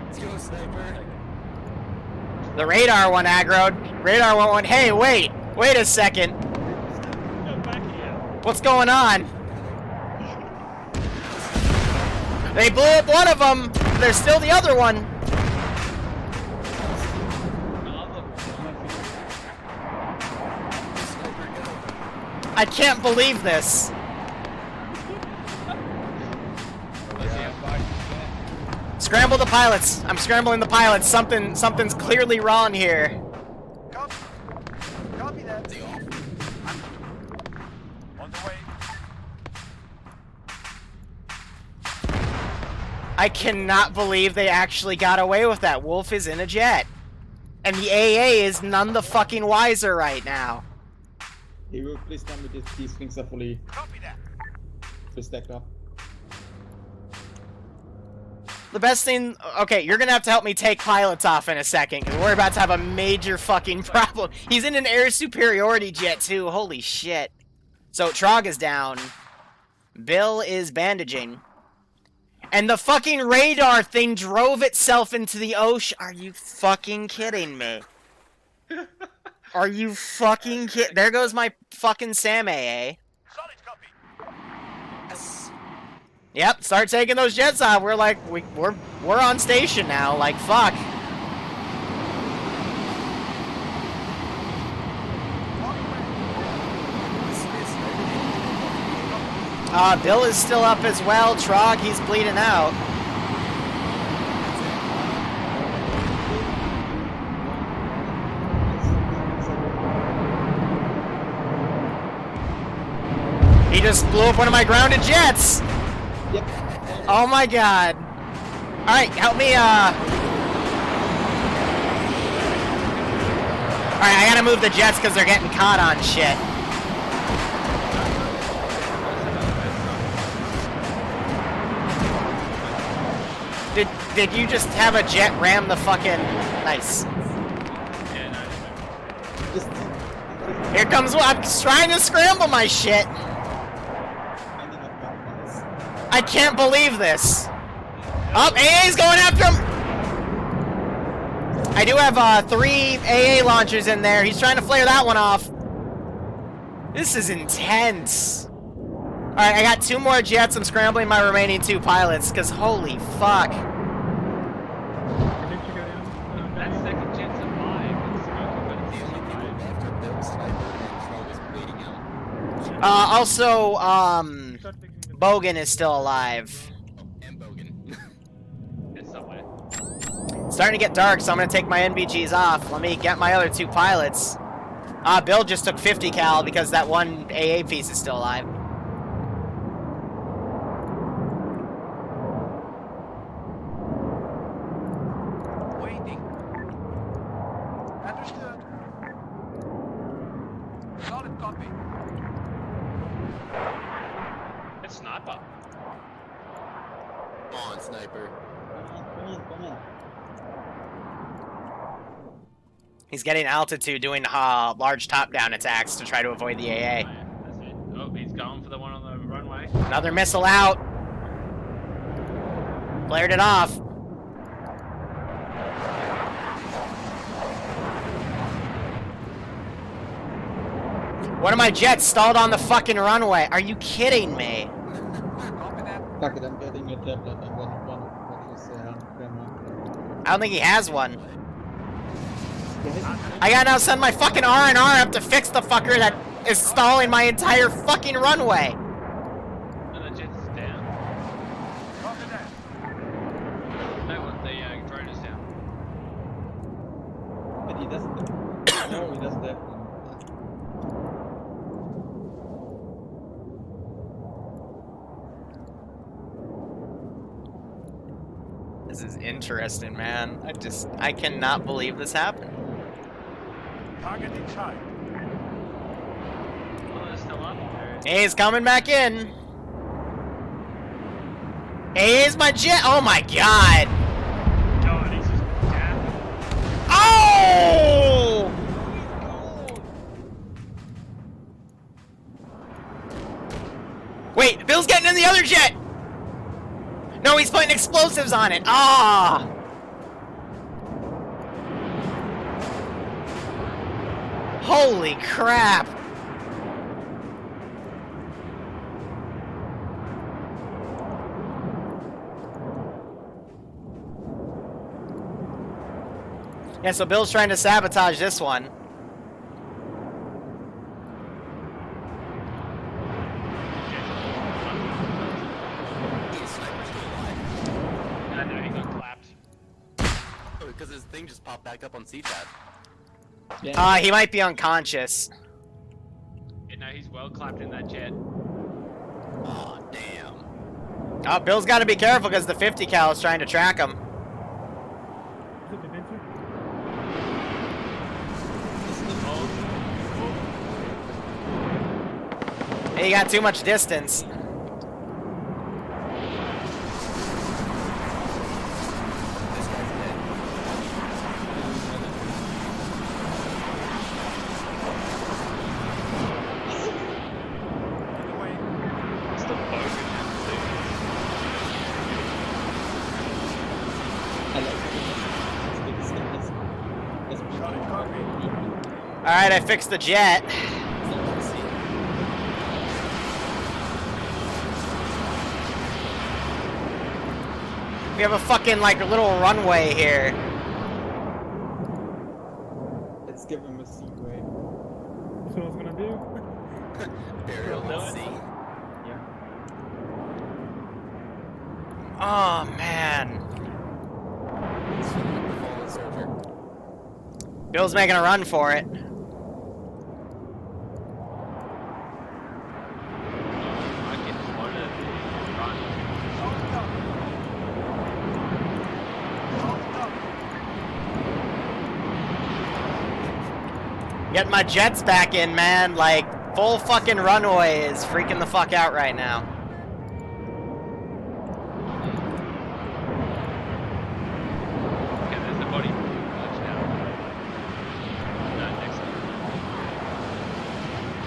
Let's go, sniper. The radar one aggroed. Radar one went, hey, wait a second. What's going on? They blew up one of them. There's still the other one. I can't believe this. Scramble the pilots. I'm scrambling the pilots. Something's clearly wrong here. Copy that. On the way. I cannot believe they actually got away with that. Wolf is in a jet. And the AA is none the fucking wiser right now. Liru, please tell me these things are fully stacked up. The best thing... Okay, you're gonna have to help me take pilots off in a second, because we're about to have a major fucking problem. He's in an air superiority jet, too. Holy shit. So, Trog is down. Bill is bandaging. And the fucking radar thing drove itself into the ocean. Are you fucking kidding me? Are you fucking kidding? There goes my fucking Sam AA. Solid copy. Yes. Yep, start taking those jets off. We're like, we're on station now. Like, fuck. Bill is still up as well. Trog, he's bleeding out. He just blew up one of my grounded jets. Yep. Oh my god. Alright, help me, Alright, I gotta move the jets because they're getting caught on shit. Did you just have a jet ram the fucking... Nice. Here comes one. I'm trying to scramble my shit. I can't believe this. Oh, AA's going after him. I do have 3 AA launchers in there. He's trying to flare that one off. This is intense. Alright, I got 2 more jets. I'm scrambling my remaining 2 pilots, because holy fuck. That second jet's alive. Also, Bogan is still alive. And Bogan. It's somewhere. It's starting to get dark, so I'm gonna take my NVGs off. Let me get my other 2 pilots. Bill just took 50 cal because that one AA piece is still alive. Waiting. Understood. Solid copy. It's sniper. Come on, sniper. Come on. He's getting altitude doing large top-down attacks to try to avoid the AA. That's it. Oh, he's going for the one on the runway. Another missile out. Flared it off. One of my jets stalled on the fucking runway. Are you kidding me? Copy that. Fuck it, I'm getting a tablet. I want what is I don't think he has one. I gotta now send my fucking R&R up to fix the fucker that is stalling my entire fucking runway. And the jet's down. Copy that. No, what, the drone is down. But he doesn't. No, he doesn't have one. This is interesting, man. I cannot believe this happened. Target in sight. Oh, they're still up. He's coming back in. He's my jet. Oh my god. God, he's just down. Oh! Wait, Bill's getting in the other jet. No, he's putting explosives on it. Ah! Holy crap. Yeah, so Bill's trying to sabotage this one. I know he got clapped. Oh, because his thing just popped back up on C-Tab. He might be unconscious. Yeah, no, he's well clapped in that jet. Aw, damn. Oh, Bill's got to be careful because the 50 cal is trying to track him. Is it the Vincer? He got too much distance. Alright, I fixed the jet. We have a fucking, like, little runway here. Let's give him a seaway. That's what I was gonna do. Burial at sea. Yeah. Oh, man. The fallen soldier. Bill's making a run for it. Get my jets back in, man. Like, full fucking runway is freaking the fuck out right now. Okay, there's the body. Touchdown. No, next one.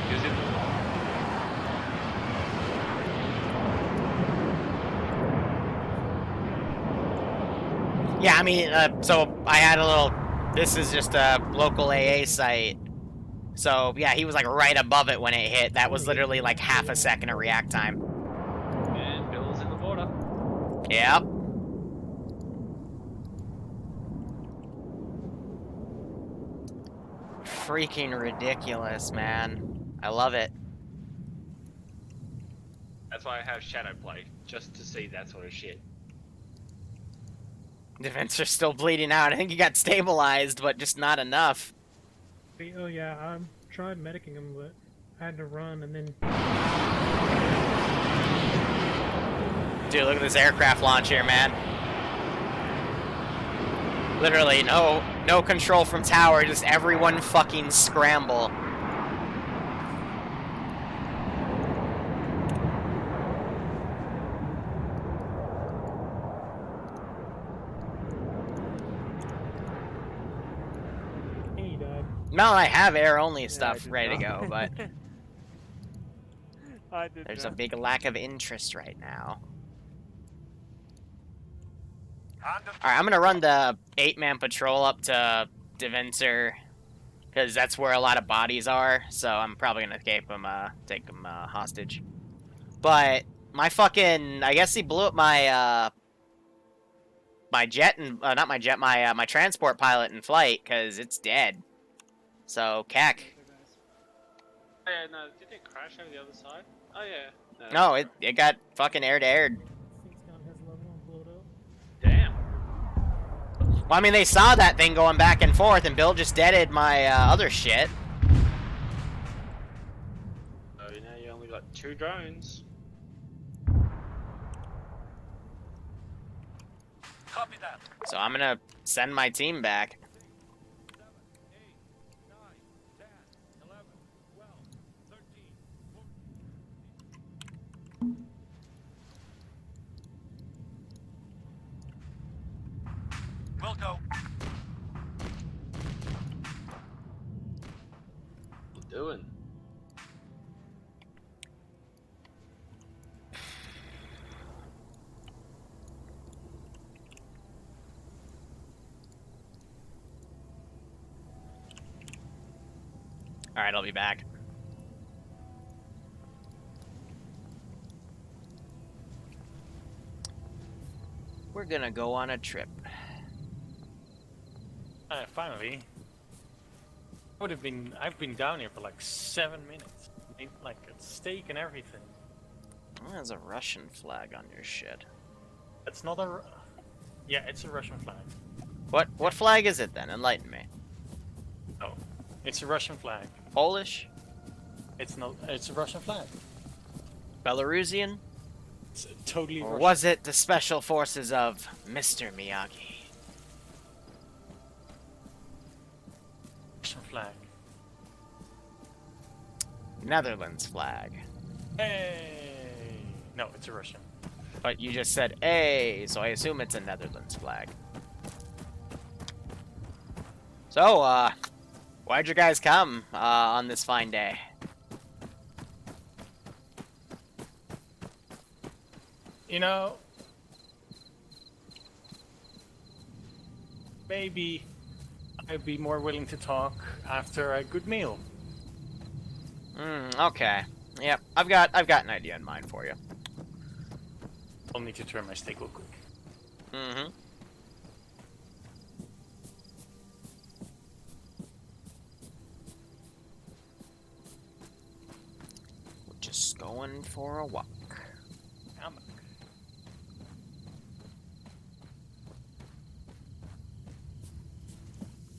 He was in the Yeah, I mean, so I had a little... This is just a local AA site. So, yeah, he was, like, right above it when it hit. That was literally, like, half a second of react time. and Bill's in the water. Yep. Freaking ridiculous, man. I love it. That's why I have shadow play, just to see that sort of shit. Defense are still bleeding out. I think he got stabilized, but just not enough. Oh yeah, I tried medicing him, but I had to run and then... Dude, look at this aircraft launch here, man. Literally, no control from tower, just everyone fucking scramble. He died. No, I have air-only stuff ready to go, but I did there's not. a big lack of interest right now. Alright, I'm gonna run the 8-man patrol up to Devenser, because that's where a lot of bodies are, so I'm probably gonna take him hostage. But my fucking... I guess he blew up my, my jet, and... not my jet, my transport pilot in flight, because it's dead. So, cack. Oh, yeah, no, did it crash over the other side? Oh, yeah. No, it got fucking air-to-aired. Sinks down his level and blew it up. Damn. Well, I mean, they saw that thing going back and forth, and Bill just deaded my other shit. So, you know, you only got 2 drones. Copy that. So I'm gonna send my team back. 7, 8, 9, 10, 11, 12, 13, 14. We'll go. What you doing? Alright, I'll be back. We're gonna go on a trip. Finally. I've been down here for like 7 minutes. Like a steak and everything. Oh, there's a Russian flag on your shit. It's not a... Yeah, it's a Russian flag. What flag is it then? Enlighten me. Oh, it's a Russian flag. Polish? It's not. It's a Russian flag. Belarusian? It's totally Or Russian. was it the special forces of Mr. Miyagi? Russian flag. Netherlands flag. Hey! No, it's a Russian. But you just said A, so I assume it's a Netherlands flag. So, why'd you guys come, on this fine day? You know, maybe I'd be more willing to talk after a good meal. Okay. Yep, I've got an idea in mind for you. I'll need to turn my steak real quick. Mm-hmm. We're just going for a walk.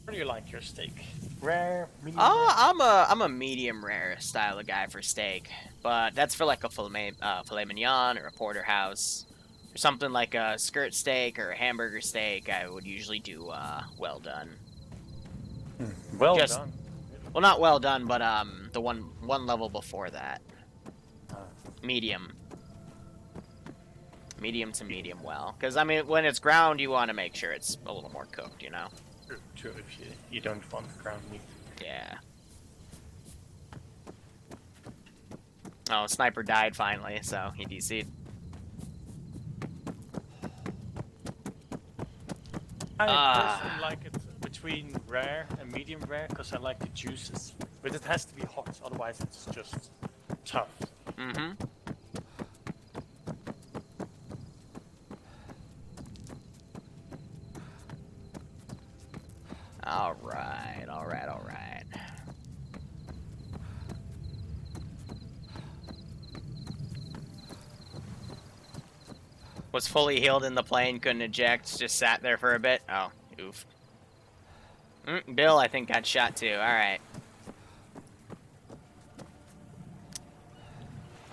How do you like your steak? Rare, medium I'm a medium rare style of guy for steak, but that's for like a filet mignon or a porterhouse, or something like a skirt steak or a hamburger steak. I would usually do well done. Well done. Well, not well done, but the one level before that. Medium. Medium to medium well, because I mean, when it's ground, you want to make sure it's a little more cooked, you know. True, if you don't want ground meat. Yeah. Oh, Sniper died finally, so he DC'd. I personally like it between rare and medium rare because I like the juices. But it has to be hot, otherwise it's just tough. Mm-hmm. Alright, alright, alright. Was fully healed in the plane, couldn't eject, just sat there for a bit. Oh, oof. Bill, I think, got shot too. Alright.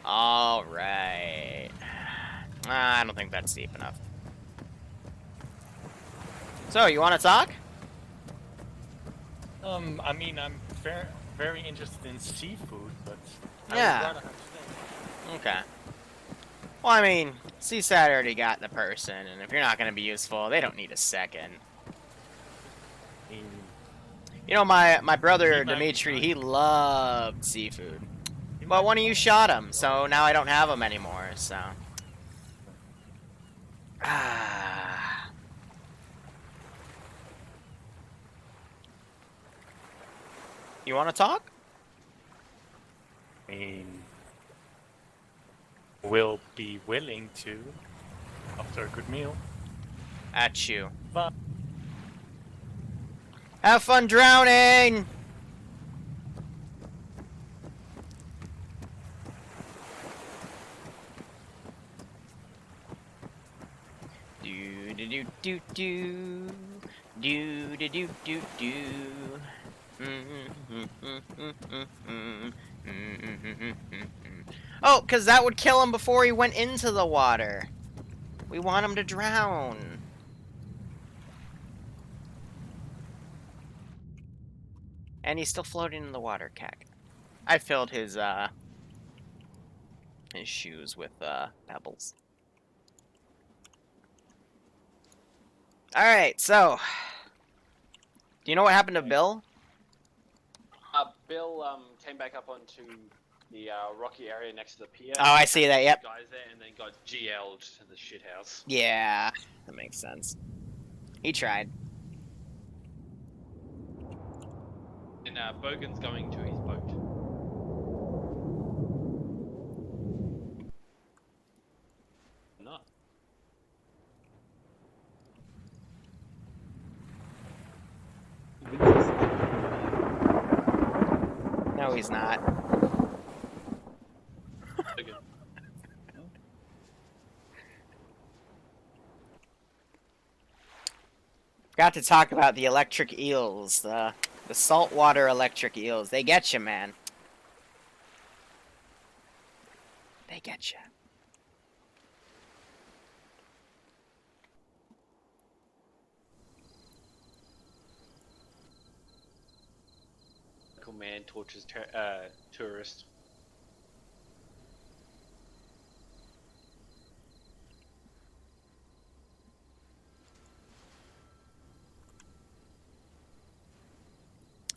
Alright. I don't think that's deep enough. So, you want to talk? I mean, I'm very interested in seafood, but Yeah. I would rather have steak. Okay. Well, I mean, CSAT already got the person, and if you're not going to be useful, they don't need a second. You know, my brother, Dimitri, he loved seafood. But one of you shot him, so now I don't have him anymore, so... You want to talk? I mean, will be willing to after a good meal. At you. But have fun drowning! Do do do do do do do do do do. Oh, because that would kill him before he went into the water. We want him to drown. And he's still floating in the water, Cack. I filled his shoes with pebbles. Alright, so... Do you know what happened to Bill? Bill came back up onto the rocky area next to the pier. Oh, I see that, yep. Guys there, and then got GL'd to the shithouse. Yeah, that makes sense. He tried. And Bogan's going to his boat. Not. No, he's not. Okay. Got to talk about the electric eels, the saltwater electric eels. They get you, man. They get you. Local man tortures tourist.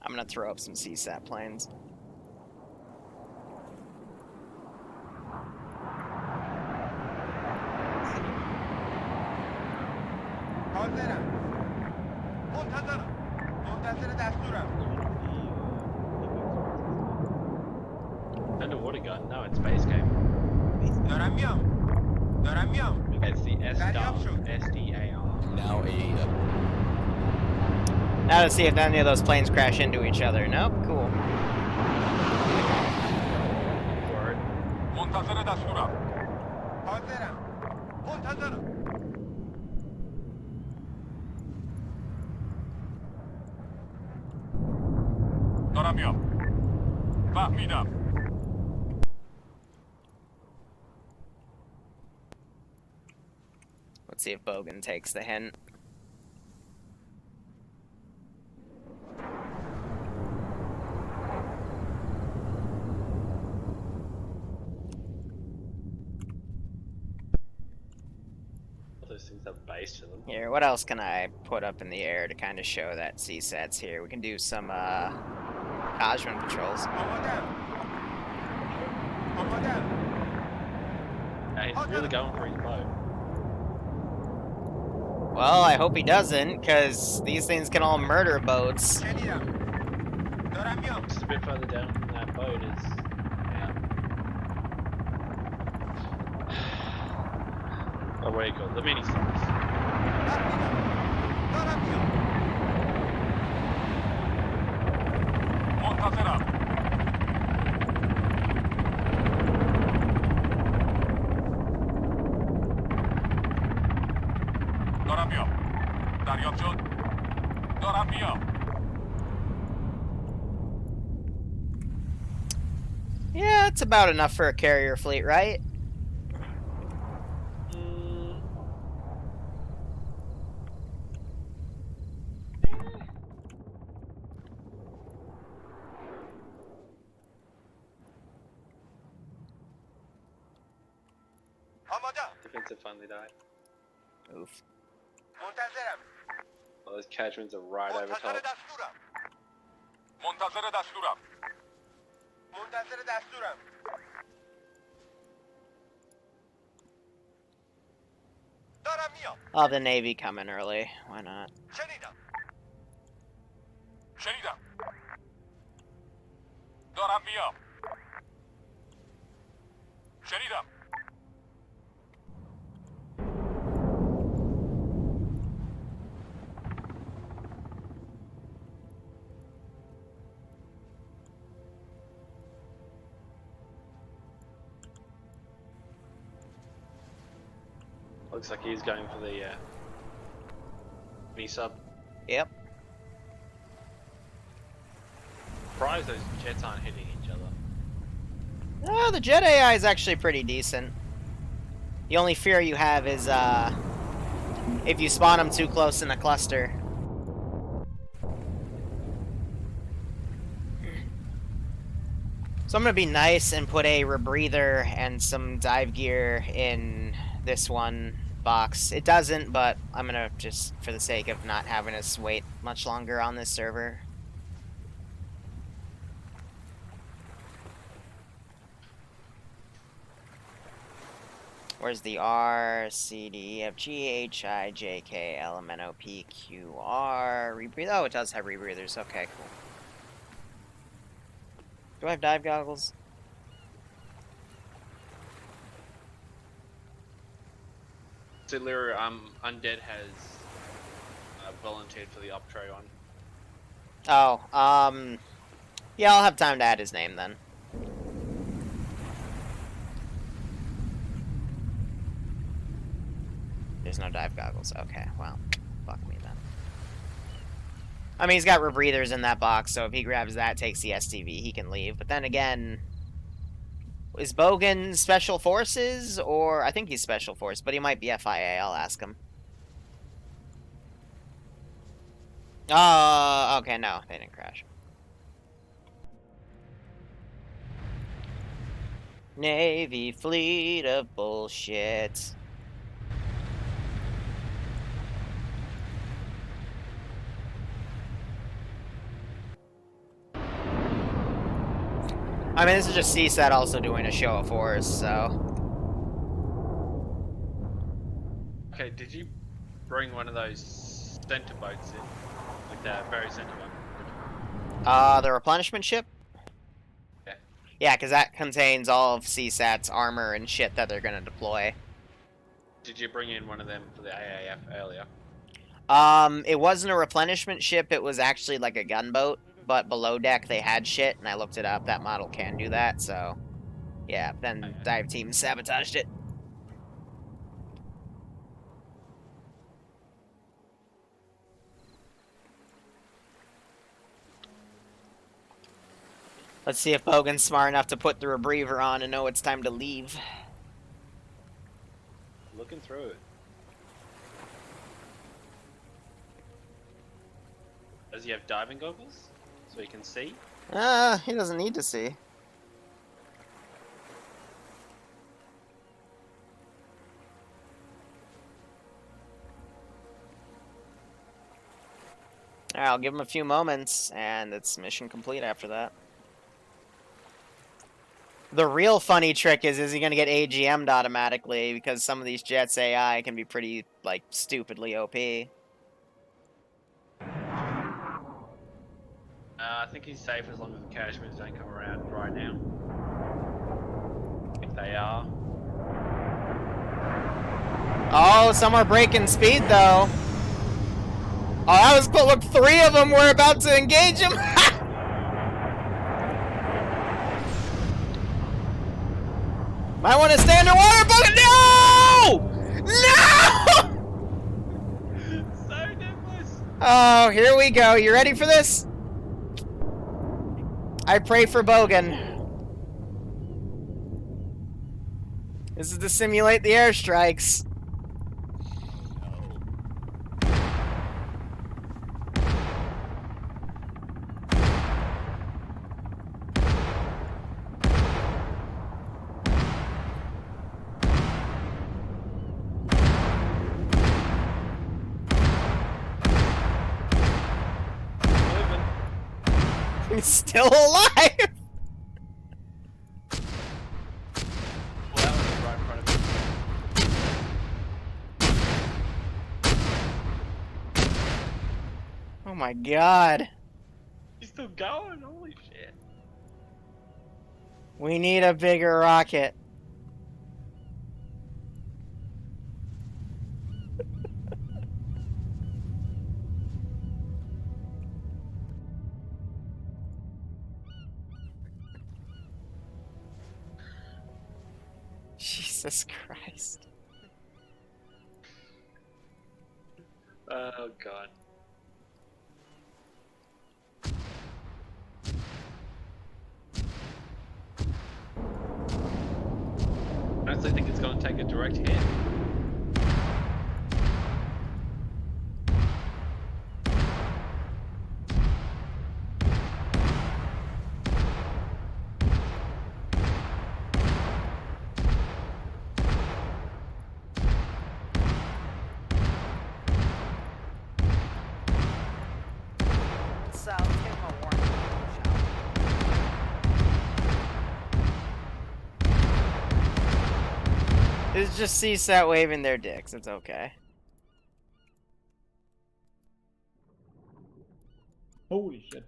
I'm gonna throw up some CSAT planes. حاضرم. منتظرم. منتظر دستورم. Underwater gun? No, it's base game. دارم میام. دارم میام. It's the دریافت شد. SDAR. Now a Now to see if any of those planes crash into each other. Nope, cool. For it. منتظر دستورم. حاضرم. منتظرم. دارم میام. فهمیدم. Let's see if Bogan takes the hint. Those things have base to them. Here, what else can I put up in the air to kind of show that CSAT's here? We can do some, Cosman patrols. آمادم. آمادم. He's really going for his boat. Well, I hope he doesn't, because these things can all murder boats. شنیدم. دارم میام. Just a bit further down from that boat is. Yeah. Oh, where you go? The mini stars. فهمیدم. دارم میام. منتظرم. دارم میام. دریافت شد. دارم میام. Yeah, it's about enough for a carrier fleet, right? آمادم. Defensive finally died. Oof. منتظرم. Well, those Cajmans are right over منتظر top. دستورم. منتظر دستورم. منتظر دستورم. دارم میام. Oh, the Navy coming early. Why not? شنیدم. شنیدم. دارم میام. شنیدم. Looks like he's going for the V-sub. Yep. Surprised those jets aren't hitting each other. Oh, the jet AI is actually pretty decent. The only fear you have is, if you spawn them too close in a cluster. So I'm gonna be nice and put a rebreather and some dive gear in this one box. It doesn't, but I'm gonna just, for the sake of not having us wait much longer on this server. Where's the R, C, D, E, F, G, H, I, J, K, L, M, N, O, P, Q, R, rebreather? Oh, it does have rebreathers. Okay, cool. Do I have dive goggles? So Liru, Undead has volunteered for the Optro one. Oh, Yeah, I'll have time to add his name then. There's no dive goggles. Okay, well, fuck me then. I mean, he's got rebreathers in that box, so if he grabs that, takes the STV, he can leave. But then again, is Bogan Special Forces? Or, I think he's Special Force, but he might be FIA. I'll ask him. Oh, okay, no, they didn't crash. Navy fleet of bullshit. I mean, this is just CSAT also doing a show of force, so... Okay, did you bring one of those center boats in? Like that very center one? The replenishment ship? Yeah. Yeah, because that contains all of CSAT's armor and shit that they're gonna deploy. Did you bring in one of them for the AAF earlier? It wasn't a replenishment ship, it was actually like a gunboat, but below deck they had shit, and I looked it up, that model can do that, so... Yeah, then dive team sabotaged it. Let's see if Bogan's smart enough to put the rebreather on and know it's time to leave. Looking through it. Does he have diving goggles? So he can see? He doesn't need to see. Alright, I'll give him a few moments, and it's mission complete after that. The real funny trick is he going to get AGM'd automatically, because some of these jets' AI can be pretty, like, stupidly OP. I think he's safe as long as the Kashmirs don't come around right now. If they are. Oh, some are breaking speed, though. Oh, that was cool. Look, 3 of them were about to engage him. Might want to stay underwater, but no! No! So nervous. Oh, here we go. You ready for this? I pray for Bogan. This is to simulate the airstrikes. He's still alive! Well, that was right in front of me. Oh my god. He's still going? Holy shit. We need a bigger rocket. Jesus Christ. Oh god. I honestly think it's going to take a direct hit. So, let's give him a warning. It's just CSAT waving their dicks. It's okay. Holy shit.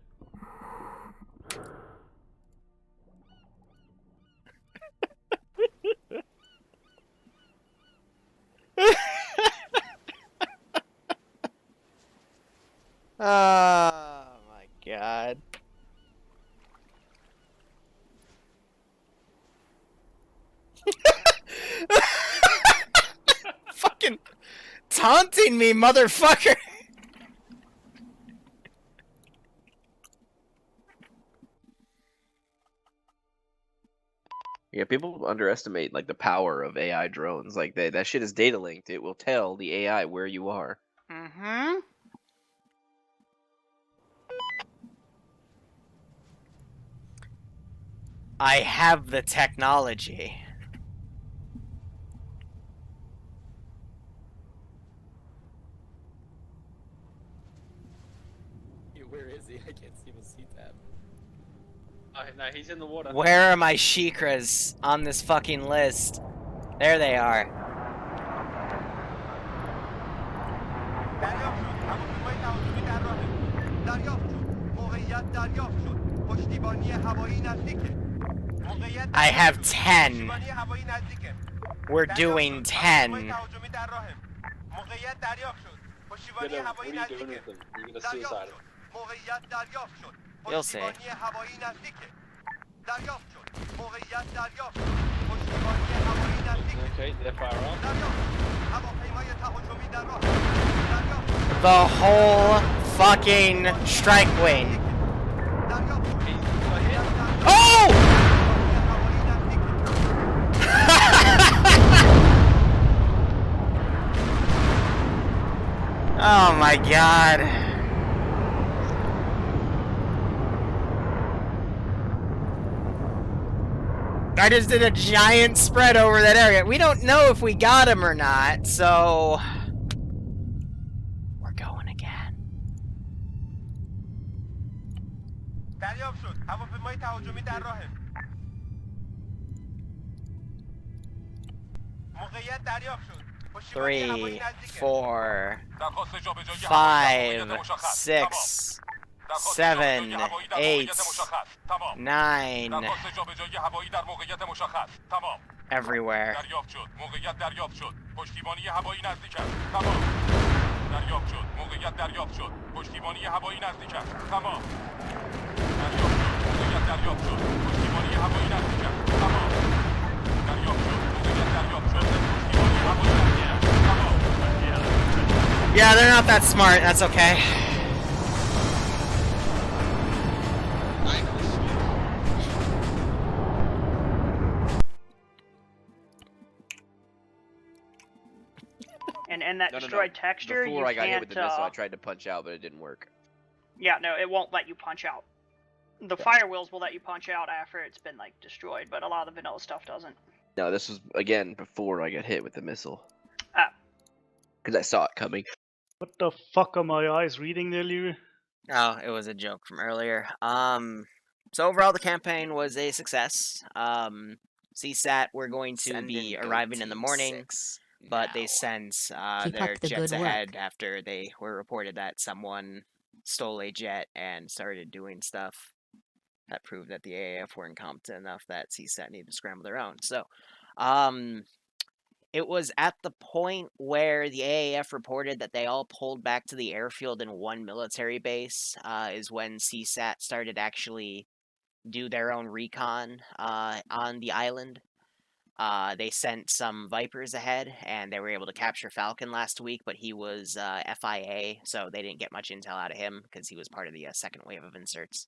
Oh my god. taunting me, motherfucker! Yeah, people underestimate like the power of AI drones. Like that shit is data linked. It will tell the AI where you are. Mm-hmm. I have the technology. Where is he? I can't see his C-tab. Oh, no, he's in the water. Where are my Shikras on this fucking list? There they are. I have 10. We're doing 10. What are you doing with them? You're gonna suicide him. You'll see. Okay, they're far off. The whole fucking strike wing. Oh! Oh my god. I just did a giant spread over that area. We don't know if we got him or not, so... We're going again. Three, 4, 5, 6, 7, 8, 9. Everywhere. Yeah, they're not that smart. That's okay. And that destroyed texture, Before you I got hit with the missile, I can't, tried to punch out, but it didn't work. yeah, no, it won't let you punch out. The fire wheels will let you punch out after it's been, like, destroyed, but a lot of the vanilla stuff doesn't. No, this was, again, before I got hit with the missile. Ah. Because I saw it coming. What the fuck are my eyes reading there, Liru? Oh, it was a joke from earlier. So overall, the campaign was a success. CSAT, we're going to be arriving in the morning, but they sent their jets ahead after they were reported that someone stole a jet and started doing stuff that proved that the AAF were incompetent enough that CSAT needed to scramble their own. So, it was at the point where the AAF reported that they all pulled back to the airfield in one military base, is when CSAT started actually do their own recon on the island. They sent some Vipers ahead, and they were able to capture Falcon last week, but he was FIA, so they didn't get much intel out of him because he was part of the second wave of inserts.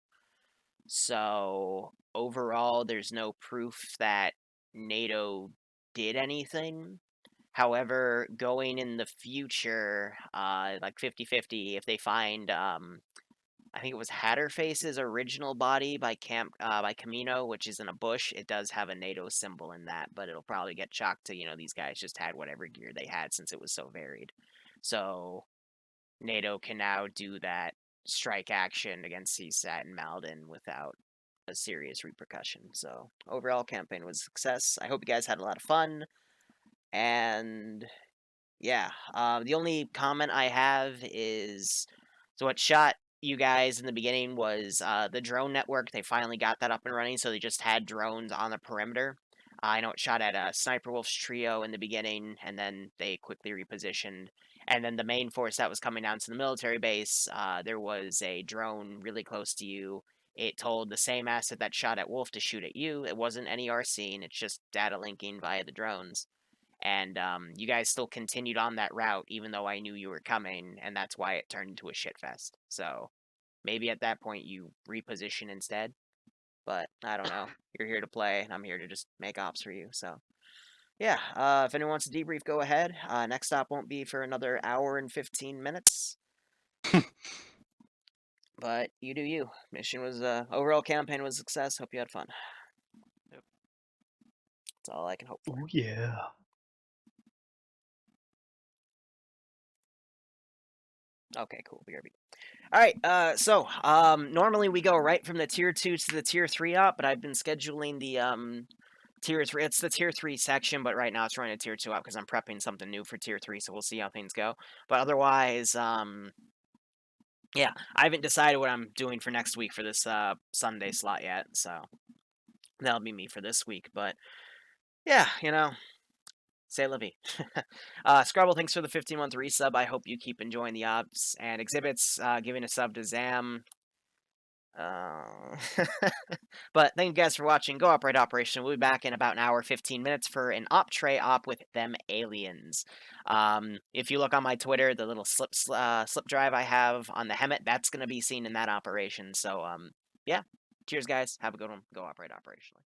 So, overall, there's no proof that NATO did anything. However, going in the future, like 50-50, if they find, I think it was Hatterface's original body by Camino, which is in a bush, it does have a NATO symbol in that, but it'll probably get chalked to, these guys just had whatever gear they had since it was so varied. So, NATO can now do that strike action against CSAT and Malden without a serious repercussion. So, overall, campaign was a success. I hope you guys had a lot of fun. And yeah, the only comment I have is, so what shot you guys in the beginning was the drone network. They finally got that up and running, so they just had drones on the perimeter. I know it shot at Sniper Wolf's trio in the beginning, and then they quickly repositioned. And then the main force that was coming down to the military base, there was a drone really close to you. It told the same asset that shot at Wolf to shoot at you. It wasn't any RC, it's just data linking via the drones. and you guys still continued on that route even though I knew you were coming, and that's why it turned into a shit fest. So maybe at that point you reposition instead. But I don't know. You're here to play, and I'm here to just make ops for you. So yeah, if anyone wants to debrief, go ahead. Next stop won't be for another hour and 15 minutes. But you do you. Mission was overall campaign was a success. Hope you had fun. Yep. That's all I can hope for. Oh yeah. Okay, cool. BRB. All right. So normally we go right from the tier 2 to the tier 3 op, but I've been scheduling the tier 3. It's the tier 3 section, but right now it's running a tier 2 op because I'm prepping something new for tier 3. So we'll see how things go. But otherwise, yeah, I haven't decided what I'm doing for next week for this Sunday slot yet, so that'll be me for this week. But yeah, you know, say la vie. Scrabble, thanks for the 15-month resub. I hope you keep enjoying the ops. And Exhibits, giving a sub to Zam. But thank you guys for watching. Go Upright Operation. We'll be back in about an hour, 15 minutes for an op tray op with them aliens. If you look on my Twitter, the little slip drive I have on the Hemet, that's going to be seen in that operation. So, yeah. Cheers, guys. Have a good one. Go Upright Operationally.